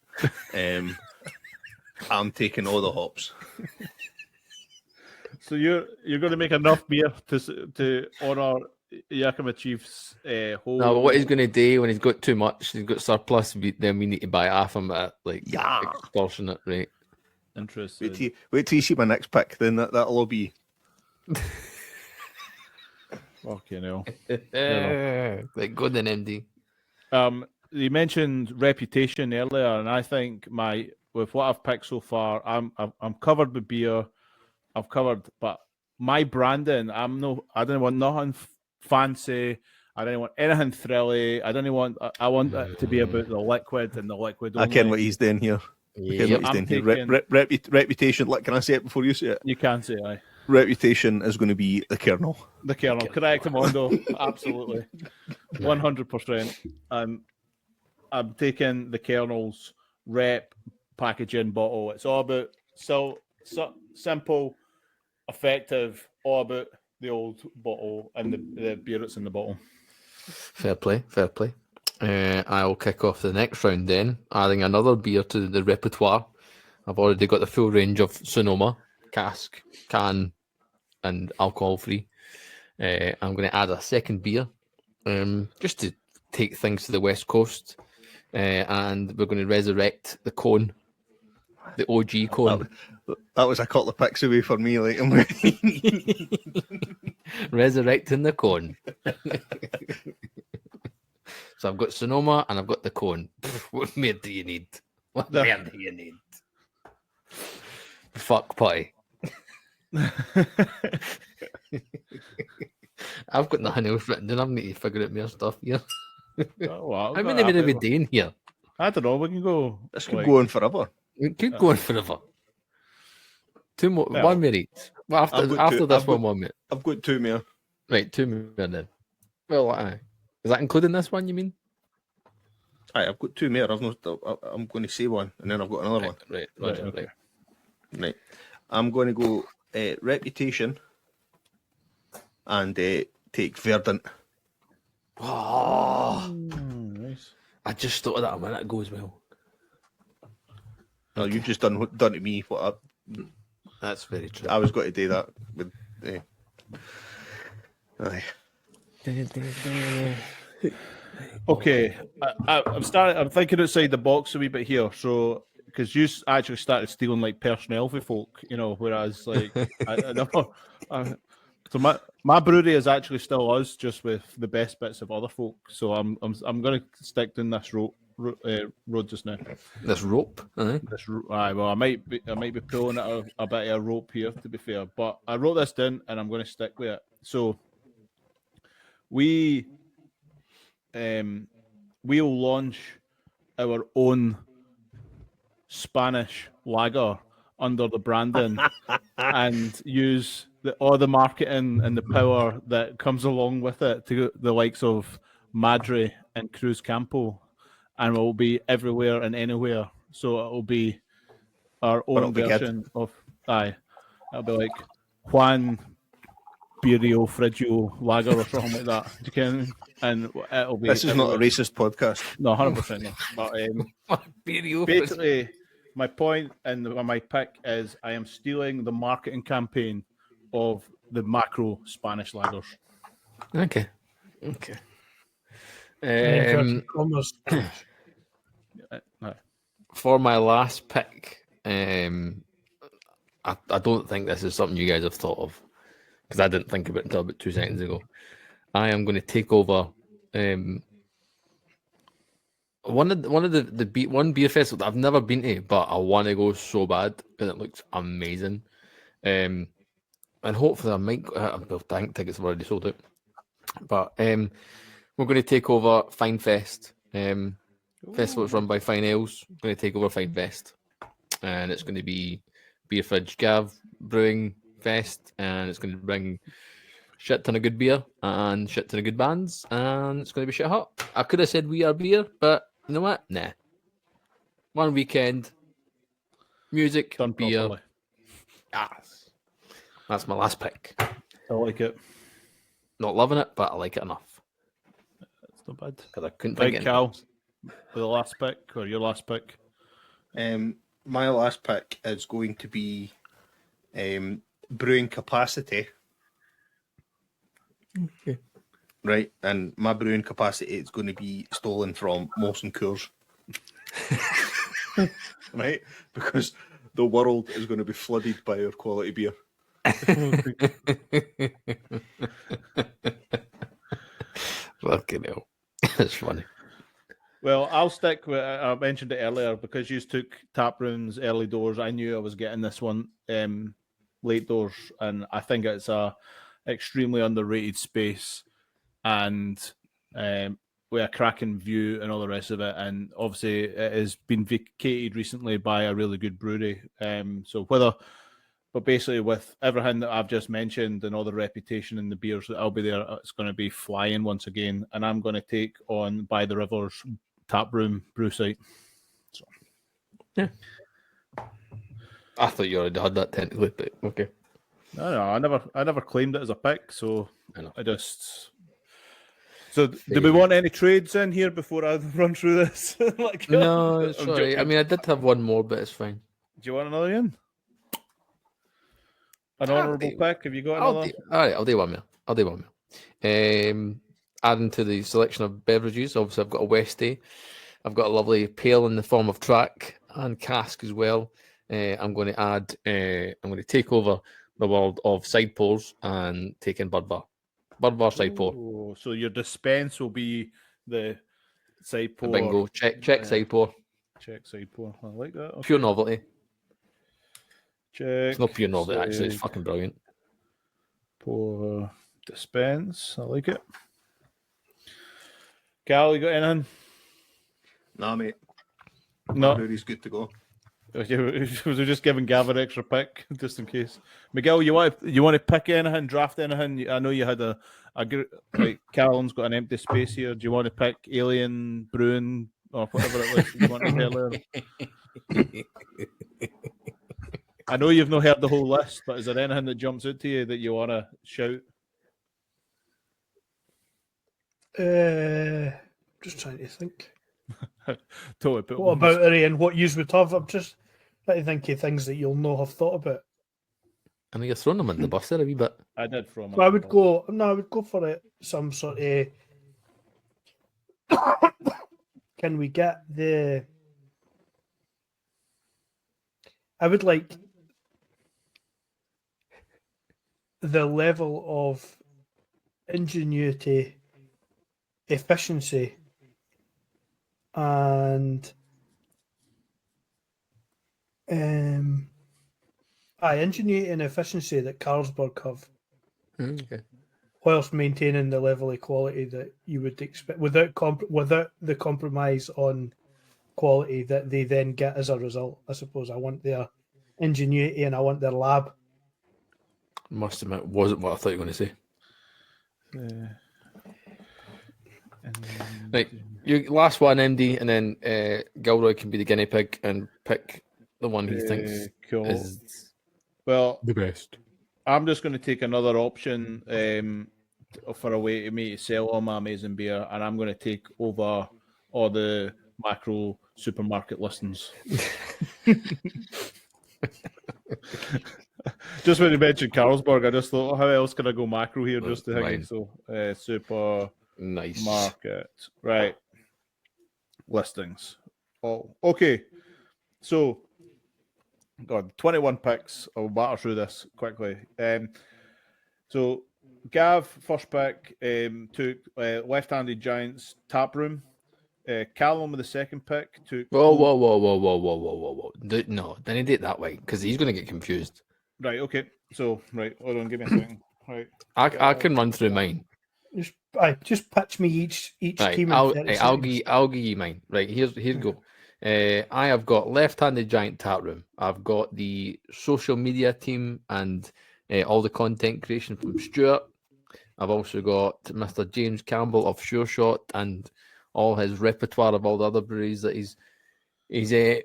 I'm taking all the hops. So you're going to make enough beer to honour Yakima Chief's whole. No, but what he's going to do when he's got too much, he's got surplus, then we need to buy half of him at like extortionate rate. Interesting. Wait till you see my next pick, then that'll all be. Fucking hell. Like good then, MD. You mentioned reputation earlier, and I think with what I've picked so far, I'm covered with beer. I've covered, but my branding, I don't want nothing fancy. I don't want anything thrilly. I want it to be about the liquid and the liquid only. I ken what he's doing here. Reputation. Like, can I say it before you say it? You can say aye. Reputation is going to be the kernel. The kernel, correct, Mondo. Absolutely, 100%. I'm taking the kernel's rep packaging bottle. It's all about simple, effective, all about the old bottle and the beer that's in the bottle. Fair play, fair play. I'll kick off the next round then, adding another beer to the repertoire. I've already got the full range of Sonoma, cask, can, and alcohol-free. I'm going to add a second beer, just to take things to the West Coast. And we're going to resurrect the cone, the OG cone. That was a couple of picks away for me. Like, Resurrecting the cone. So I've got Sonoma and I've got the cone. What beer do you need? What beer do you need? Fuck pie. I've got nothing else written down. I need to figure out more stuff here. How many minutes are we doing here? I don't know. We can go. This could go on forever. We could go on forever. Two more, Well, 1 minute each. Well, after this one, 1 minute. I've got two more. Right, 2 minutes then. Well, aye. Is that including this one, you mean? Aye, I've got two more. I'm going to say one, and then I've got another one. Right, okay. Right. I'm going to go reputation and take Verdant. Oh, Nice. I just thought of that a minute ago as well. No, you've just done to me what That's very true. I was going to do that with. Aye. Okay, I'm thinking outside the box a wee bit here. So, because you actually started stealing like personnel for folk, whereas like I know. So my brewery is actually still us, just with the best bits of other folk. So I'm going to stick down this road just now. This rope, aye. Well, I might be pulling a bit of a rope here, to be fair. But I wrote this down, and I'm going to stick with it. So we'll launch our own Spanish lager under the branding and use all the marketing and the power that comes along with it to the likes of Madre and Cruz Campo, and it will be everywhere and anywhere. So it will be our own version of it'll be like Juan Birio Frigio Lager or something like that. You can, and it'll be. This is not a racist podcast. No, 100% no. But basically, my point and my pick is I am stealing the marketing campaign of the macro Spanish lagers. Okay. For my last pick, I don't think this is something you guys have thought of, because I didn't think of it until about 2 seconds ago. I am going to take over one beer festival that I've never been to, but I want to go so bad because it looks amazing. and hopefully I might. Well, I think tickets have already sold out. But we're going to take over Fine Fest. Festival's run by Fine Ales. We're going to take over Fine Fest, and it's going to be Beer Fridge Gav Brewing Fest, and it's going to bring shit ton of good beer and shit ton of good bands, and it's going to be shit hot. I could have said We Are Beer, but you know what? Nah. One weekend, music, Done beer. properly. Yes. That's my last pick. I like it. Not loving it, but I like it enough. It's not bad. Because I couldn't Right, think of Cal, anything else. the last pick or your last pick? My last pick is going to be brewing capacity. Okay. Right, and my brewing capacity is going to be stolen from Molson Coors. Right, because the world is going to be flooded by our quality beer. Fucking hell. That's funny. Well, I'll stick with. I mentioned it earlier because you took tap rooms early doors. I knew I was getting this one late doors, and I think it's a extremely underrated space, and with a cracking view and all the rest of it. And obviously, it has been vacated recently by a really good brewery. But basically, with everything that I've just mentioned and all the reputation and the beers that I'll be there, it's going to be flying once again. And I'm going to take on By the Rivers Tap Room Brew Site. So, yeah. I thought you already had that technically, but okay. No, I never claimed it as a pick, so I just. So, do we Fair. want any trades in here before I run through this? No, sorry. I mean, I did have one more, but it's fine. Do you want another in? An honourable pick? Have you got another? All right, I'll do one more. Adding to the selection of beverages, obviously I've got a Westie. I've got a lovely pale in the form of track and cask as well. I'm going to add. I'm going to take over the world of side pours and take in Bud Bar side pour. Oh, so your dispense will be the side pour. Bingo. Check side pour. Check side pour. I like that. Okay. Pure novelty. Check. It's not pure novelty, actually. It's fucking brilliant. Pour dispense. I like it. Cal, you got anything? Nah, mate. No. Brewery's good to go. Was we just giving Gav an extra pick just in case? Miguel, you want to pick anything, draft anything? I know you had a like Callum's got an empty space here. Do you want to pick Alien Brewing or whatever it was you wanted earlier? I know you've not heard the whole list, but is there anything that jumps out to you that you want to shout? Just trying to think. Totally What about it and what you would have? I'm just trying to think of things that you'll not have thought about. I mean, you're throwing them in the bus there a wee bit. I did throw them. So I would go for it. Some sort of. Can we get the? I would like the level of ingenuity, efficiency, and ingenuity and efficiency that Carlsberg have, Okay. whilst maintaining the level of quality that you would expect, without the compromise on quality that they then get as a result. I suppose I want their ingenuity and I want their lab. Must admit, wasn't what I thought you were going to say. Right, your last one, MD, and then Gilroy can be the guinea pig and pick the one he thinks cool. is Well, the best. I'm just going to take another option for a way to me to sell all my amazing beer, and I'm going to take over all the macro supermarket listings. Just when you mentioned Carlsberg, I just thought, how else can I go macro here? Just to think. So, super Nice market, right? Listings. Oh, okay. So, God, 21 picks. I'll batter through this quickly. So, Gav, first pick, took Left-Handed Giants Tap Room. Callum with the second pick took. Whoa. No, then he did it that way because he's going to get confused. Right, okay. So right, hold on, give me a second. Right, I can run through mine. Just pitch me each Right, team in I'll 30 I'll seconds. give you mine. Right, here go. I have got left-handed giant tap room. I've got the social media team and all the content creation from Stuart. I've also got Mr. James Campbell of Sure Shot and all his repertoire of all the other breweries that he's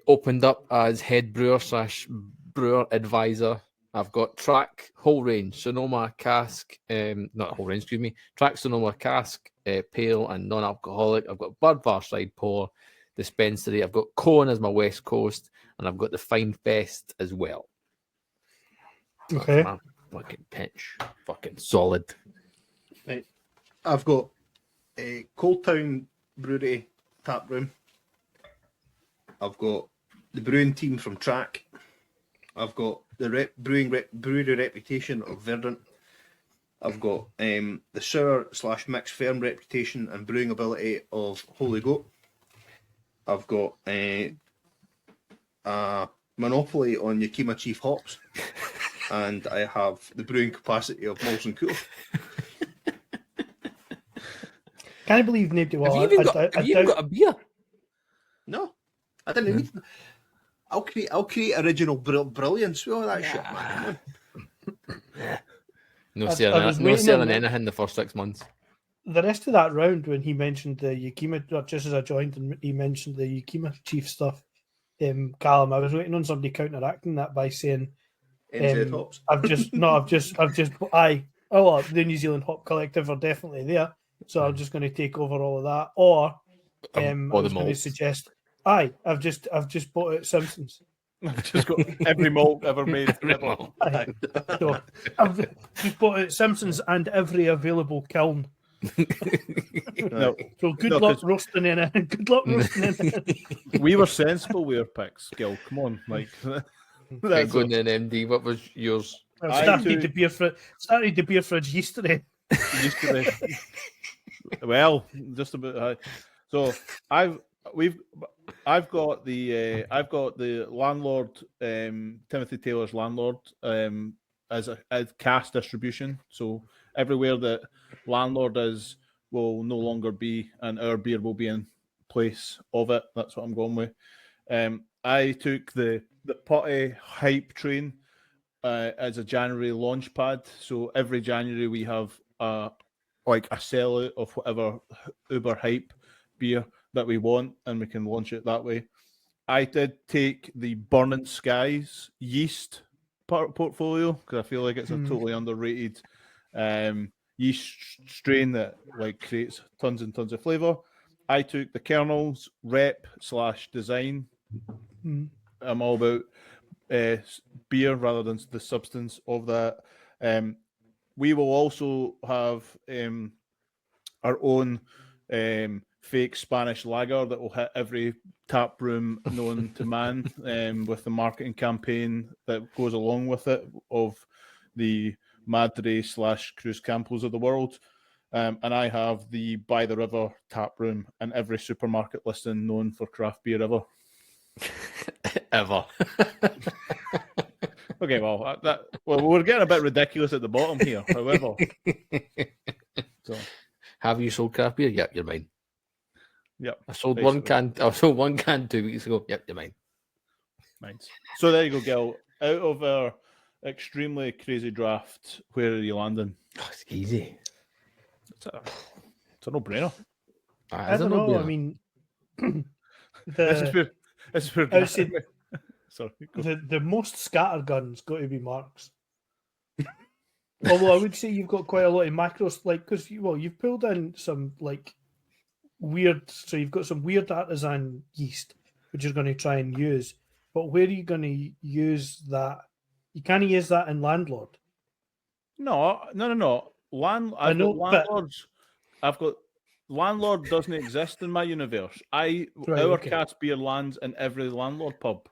opened up as head brewer / brewer advisor. I've got Track whole range Sonoma cask, not whole range, excuse me. Track Sonoma cask, pale and non-alcoholic. I've got Bird Varside pour dispensary. I've got Cone as my West Coast, and I've got the Fine Fest as well. Okay. My fucking pitch, fucking solid. Right. I've got a Cold Town Brewery tap room. I've got the brewing team from Track. I've got the brewery reputation of Verdant. I've got the sour / mixed firm reputation and brewing ability of Holy Goat. I've got a monopoly on Yakima Chief hops. And I have the brewing capacity of Molson Cool. Can I believe nobody? Well, Have you even got a beer? No, I didn't need. I'll create original brilliance with all that shit, man. Come on. No I was selling waiting on that. anything the first 6 months. The rest of that round, when he mentioned the Yakima, just as I joined, and he mentioned the Yakima Chief stuff, Callum, I was waiting on somebody counteracting that by saying, NZ hops. the New Zealand Hop Collective are definitely there, so I'm just going to take over all of that. Or I was going to suggest, I've just bought it Simpsons. I've just got every malt ever made. So I've just bought it Simpsons and every available kiln. No, So good No, luck 'cause- roasting in it. Good luck roasting in it. we were sensible with our picks, Gil. Come on, like Right, that's going then, MD. What was yours? I I started too- the beer fridge yesterday. yesterday. Well, just about. So I've got the landlord, Timothy Taylor's landlord, as cast distribution. So everywhere that landlord is will no longer be, and our beer will be in place of it. That's what I'm going with. I took the Potty hype train as a January launch pad. So every January we have a sellout of whatever uber hype beer that we want, and we can launch it that way. I did take the Burning Skies yeast portfolio because I feel like it's a totally underrated yeast strain that creates tons and tons of flavor. I took the kernels rep / design. I'm all about beer rather than the substance of that. We will also have our own fake Spanish lager that will hit every tap room known to man with the marketing campaign that goes along with it of the Madre / Cruz Campos of the world. And I have the By the River tap room and every supermarket listing known for craft beer ever. Ever. Okay, well, we're getting a bit ridiculous at the bottom here. However, so Have you sold craft beer? Yep, you're mine. yep, I sold basically. 1 can. I sold 1 can 2 weeks ago. Yep, you're mine. Nice. So there you go, Gil. Out of our extremely crazy draft, where are you landing? Oh, it's easy. It's a no-brainer. I don't know. I mean, This is where I would say sorry. Go. the most scattergun's got to be Mark's. Although I would say you've got quite a lot of macros, because you've pulled in some weird. So you've got some weird artisan yeast, which you're going to try and use. But where are you going to use that? You can't use that in Landlord. No. Landlords. I've got Landlord doesn't exist in my universe. Our cast beer lands in every Landlord pub.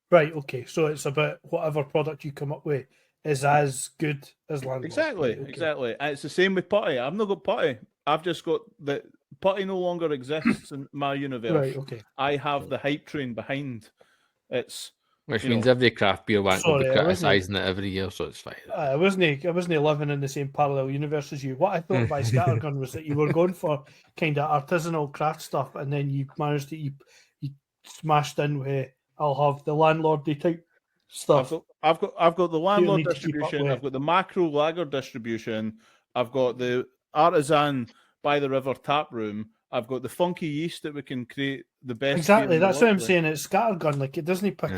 Right. Okay. So it's about whatever product you come up with is as good as Landlord. Exactly. Right, okay. Exactly. And it's the same with Putty. I've not got Putty. I've just got the Putty no longer exists in my universe. Right. Okay. I have the hype train behind. It's Which You means know. every craft beer wank will be Sorry, I wasn't- criticising it every year, so it's fine. I wasn't living in the same parallel universe as you. What I thought by Scattergun was that you were going for kind of artisanal craft stuff, and then you managed to you smashed in with I'll have the landlordy type stuff. I've got the landlord need to keep up distribution. with. I've got the macro lager distribution. I've got the artisan by the river tap room. I've got the funky yeast that we can create the best. Exactly, beer in the that's what I'm world with. saying. It's Scattergun. Like it doesn't pick Yeah.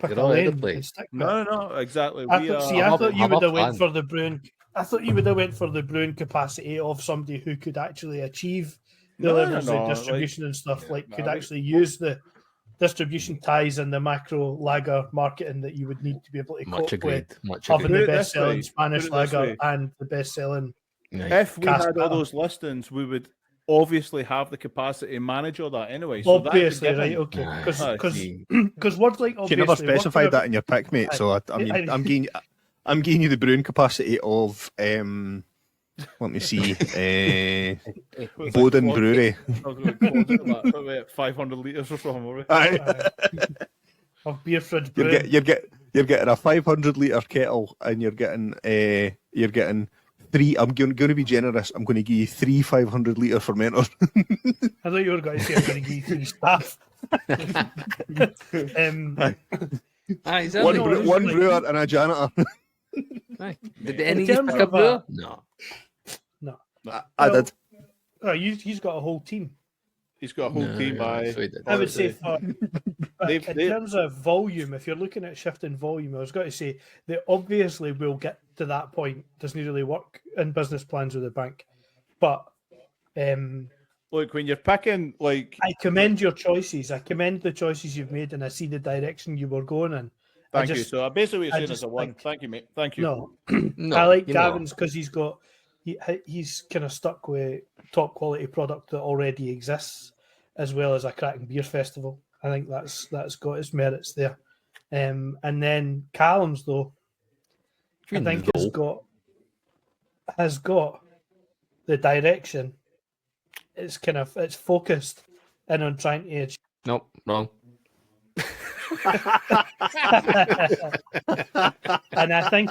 a You're all over the lane place. and stick with it. No, exactly. I thought you have a would have went plan. for the brewing. I thought you would have went for the brewing capacity of somebody who could actually achieve the levels of distribution and stuff. Could actually use the distribution ties and the macro lager marketing that you would need to be able to Much cope agreed. with Much having agreed. the Put it this best selling way, Spanish put it this lager way. and the best selling. Right. If we Cast had all better. those listings, we would obviously have the capacity to manage all that anyway. So Obviously, that's a right? given. Okay, Aye. because words like You never obviously specified that in your pick, mate. Aye. So I mean, Aye. I'm giving you the brewing capacity of let me see, Bowden Brewery. I was going to call it 500 litres or something. Were we? Aye. of beer fridge You're, brewing. you're getting a 500-litre kettle, and you're getting three. I'm going to be generous. I'm going to give you 3 500-litre fermenters. I thought you were going to say I'm going to give you 3 staff. Aye, is one, that no, one like- brewer and a janitor. Aye. Did any of terms pick a of, brewer? No. I did. He's got a whole team. He's got a whole team by. so he did. I would say honestly. in terms of volume, if you're looking at shifting volume, I was going to say they obviously will get to that point. Doesn't really work in business plans with the bank, but Look, when you're picking, like, I commend your choices. I commend the choices you've made, and I see the direction you were going in. thank you. So basically, what I you're saying is just a one. think- Thank you, mate. Thank you. No, No, I like you know what? Gavin's because he's kind of stuck with top quality product that already exists, as well as a cracking beer festival. I think that's got its merits there. And then Callum's though, I mean think though? has got the direction. It's focused in on trying to achieve. Nope, wrong. And I think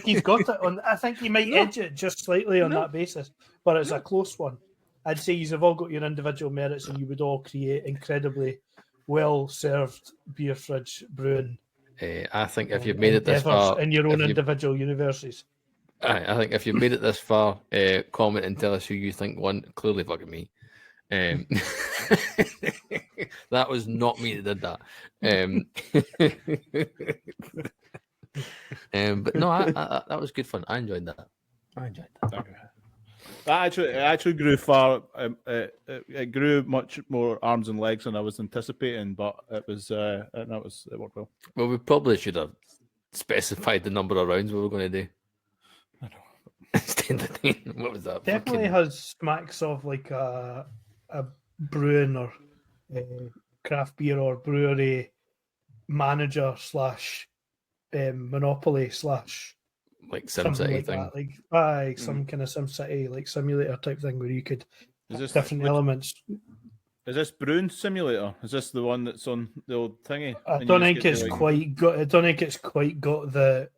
he's got it on. I think he might edge it just slightly on that basis, but it's a close one. I'd say you've all got your individual merits, and you would all create incredibly well served beer fridge brewing. I think if you've made it this endeavours far, in your own if you- individual universes. I think if you've made it this far, comment and tell us who you think won. Clearly, fucking me. That was not me that did that. But no, I, that was good fun. I enjoyed that. That actually grew far. It grew much more arms and legs than I was anticipating, but it worked well. Well, we probably should have specified the number of rounds we were going to do. I know. Instead of what was that? Definitely Fucking- has smacks of like a brewing or craft beer or brewery manager / monopoly / like something SimCity like thing. that. Like some kind of SimCity like simulator type thing where you could Is this different elements. Is this Brewing Simulator? Is this the one that's on the old thingy? I And you don't just think get it's to, like- quite got. I don't think it's quite got the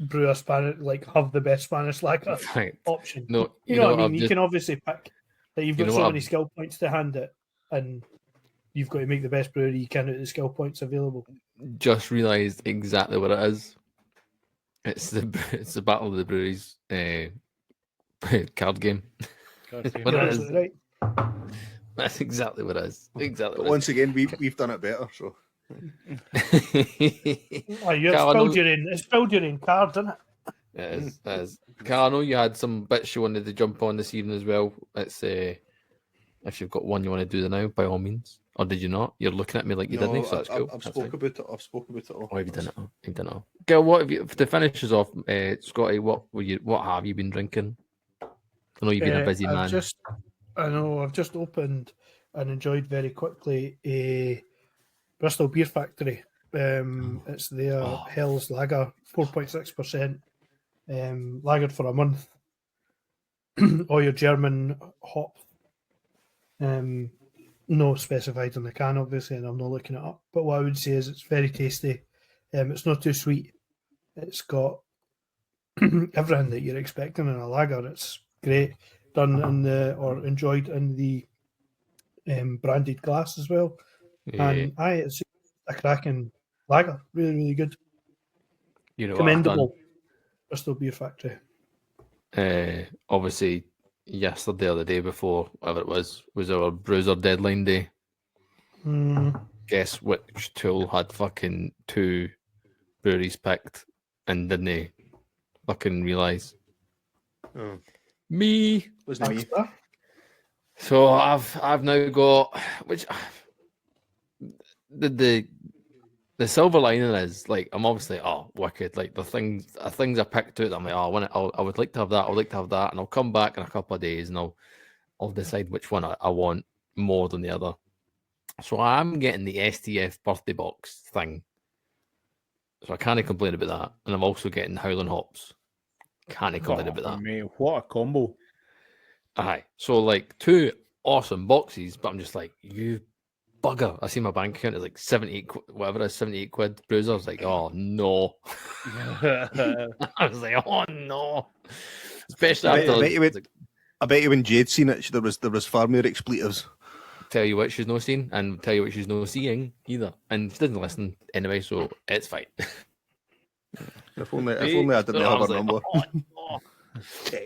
brewer Spanish have the best Spanish lager Right. option. No, You know what I mean? I've You just- can obviously pick that you've You got know so what many I've- skill points to hand it, and you've got to make the best brewery you can out of the skill points available. just realised exactly what it is. It's the Battle of the Breweries card game. God, What You're it is. absolutely right. That's exactly what it is. Exactly. But What once again, we've done it better. So it is. Oh, you Carl, I know- spilled your own card, didn't it? It is. It is. Carl, I know you had some bits you wanted to jump on this evening as well. It's if you've got one you want to do the now, by all means. Or did you not? You're looking at me like you didn't, so that's cool. I've That's spoke fine. about it. I've spoken about it all. Oh, have you done it all? You've done it all. Girl, what have you to finish us off, Scotty? What have you been drinking? I know you've been a busy man. I've just opened and enjoyed very quickly a Bristol Beer Factory. It's their Hell's Lager, 4.6%, lagered for a month. All your German hop. no specified on the can, obviously, and I'm not looking it up. But what I would say is it's very tasty. It's not too sweet. It's got everything that you're expecting in a lager. It's great, done in the or enjoyed in the branded glass as well. Yeah. And it's a cracking lager, really, really good, You know what I've done? commendable. Bristol Beer Factory. Obviously, yesterday or the day before, whatever it was our Bruiser deadline day. Guess which tool had fucking 2 breweries picked and didn't fucking realise? Oh. Me. Wasn't it me? So I've now got which the silver lining is like I'm obviously wicked, like the things I picked out. I'm like, I would like to have that. I would like to have that, and I'll come back in a couple of days and I'll decide which one I want more than the other. So I'm getting the STF birthday box thing. So I can't complain about that, and I'm also getting Howling Hops. Can't complain about that. Mate, what a combo! Aye, so like 2 awesome boxes, but I'm just like, you bugger. I see my bank account is like 78, whatever it is, 78 quid. Bruiser. I was like, oh no. I was like, oh no. Especially after. I bet you when Jade seen it, there was far more expletives. Tell you what she's not seen, and tell you what she's not seeing either. And she didn't listen anyway, so it's fine. If only I didn't have her number. Oh, no.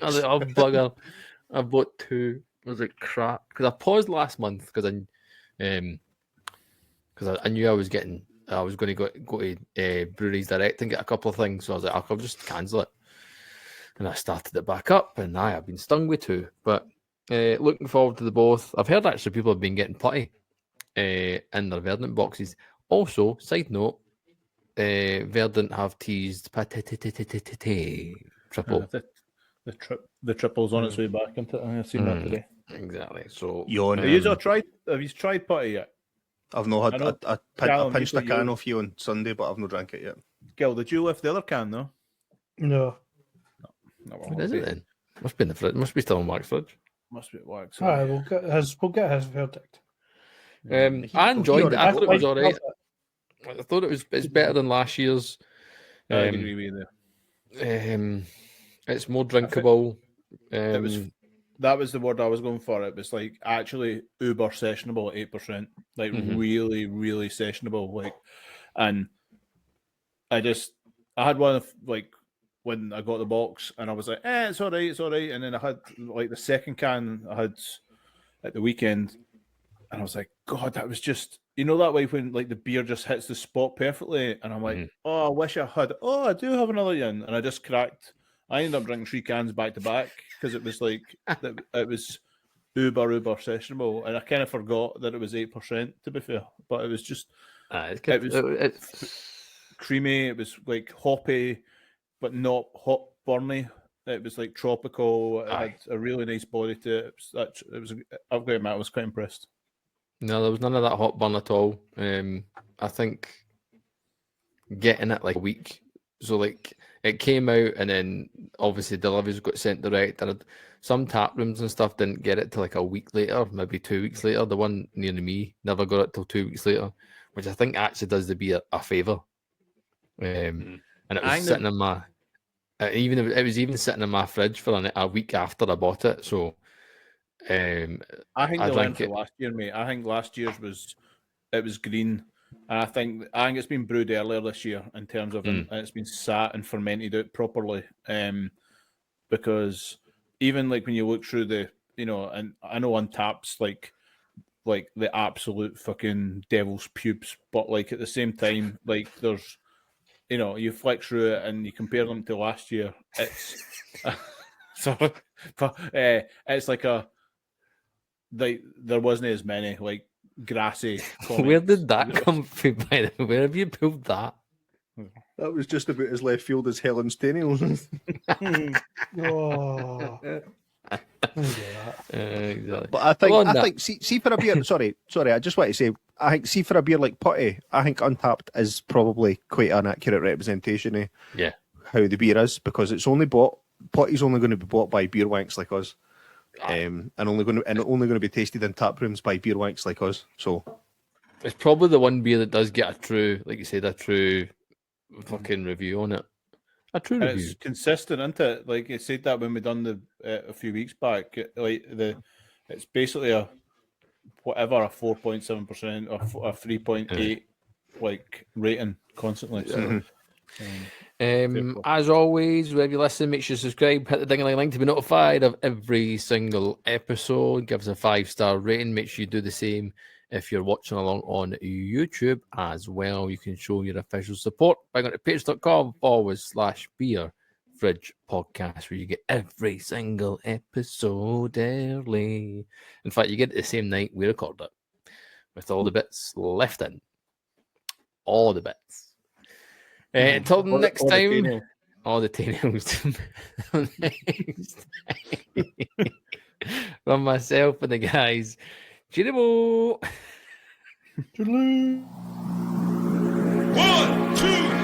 I was like, oh bugger. I bought 2. I was like, crap. Because I paused last month because I knew I was going to go to Breweries Direct and get a couple of things. So I was like, I'll just cancel it. And I started it back up, and I've been stung with 2. But looking forward to the both. I've heard actually people have been getting putty in their Verdant boxes. Also, side note, Verdant have teased triple. The triple's on its way back into it. I've seen that today. Exactly. So Yawn. Have you tried putty yet? I've not had. I Callum, pinched a you- can off you on Sunday, but I've not drank it yet. Gil, did you lift the other can though? No. No, what is it then? Must be in the fridge. Must be still in wax fridge. Must be wax. All right, we'll get his verdict. I enjoyed it. I thought it was all right. I I thought it's better than last year's. I agree with you there. It's more drinkable. That was the word I was going for. It was like actually uber sessionable at 8%, like really, really sessionable. Like, and I had one of like when I got the box, and I was like, it's all right. And then I had like the second can I had at the weekend, and I was like, God, that was just that way when like the beer just hits the spot perfectly, and I'm like, oh, I wish I had. Oh, I do have another one, and I just cracked. I ended up drinking 3 cans back to back because it was like it was uber sessionable, and I kind of forgot that it was 8%. To be fair, but it was just it was creamy. It was like hoppy, but not hot burny. It was like tropical. It had a really nice body to it. I've got to admit, I was quite impressed. No, there was none of that hot burn at all. I think getting it like a week. So like it came out, and then obviously deliveries got sent direct, and some tap rooms and stuff didn't get it till like a week later, maybe 2 weeks later. The one near me never got it till 2 weeks later, which I think actually does the beer a favour. And it was sitting in my it was even sitting in my fridge for a week after I bought it. So I think they learned from last year, mate. I think last year's was green. And I think it's been brewed earlier this year in terms of and it's been sat and fermented out properly. Because even like when you look through the and I know on taps like the absolute fucking devil's pubes, but like at the same time, like there's you flick through it and you compare them to last year, it's sorry, but it's like there wasn't as many like grassy comments. Where did that come from, by the way? Where have you pulled that? That was just about as left field as Helen Steniel. Exactly. But I think see for a beer, sorry, I just want to say, I think see for a beer like Putty, I think Untapped is probably quite an accurate representation of how the beer is, because it's only Putty's only going to be bought by beer wanks like us. and only going to be tasted in tap rooms by beer wanks like us. So It's probably the one beer that does get a true, like you said, a true fucking review on it. A true And review. it's consistent, isn't it? Like it said that when we done the a few weeks back. It's basically a 4.7% or a 3.8 like rating constantly. So, as always, wherever you listen, make sure you subscribe, hit the ding-a-ling to be notified of every single episode. Give us a 5-star rating. Make sure you do the same if you're watching along on YouTube as well. You can show your official support by going to patreon.com/beer fridge podcast, where you get every single episode early. In fact, you get it the same night we record it, with all the bits left in. All the bits. Until next time, all the tails. Next time. From myself and the guys. Cheerio. 1, 2,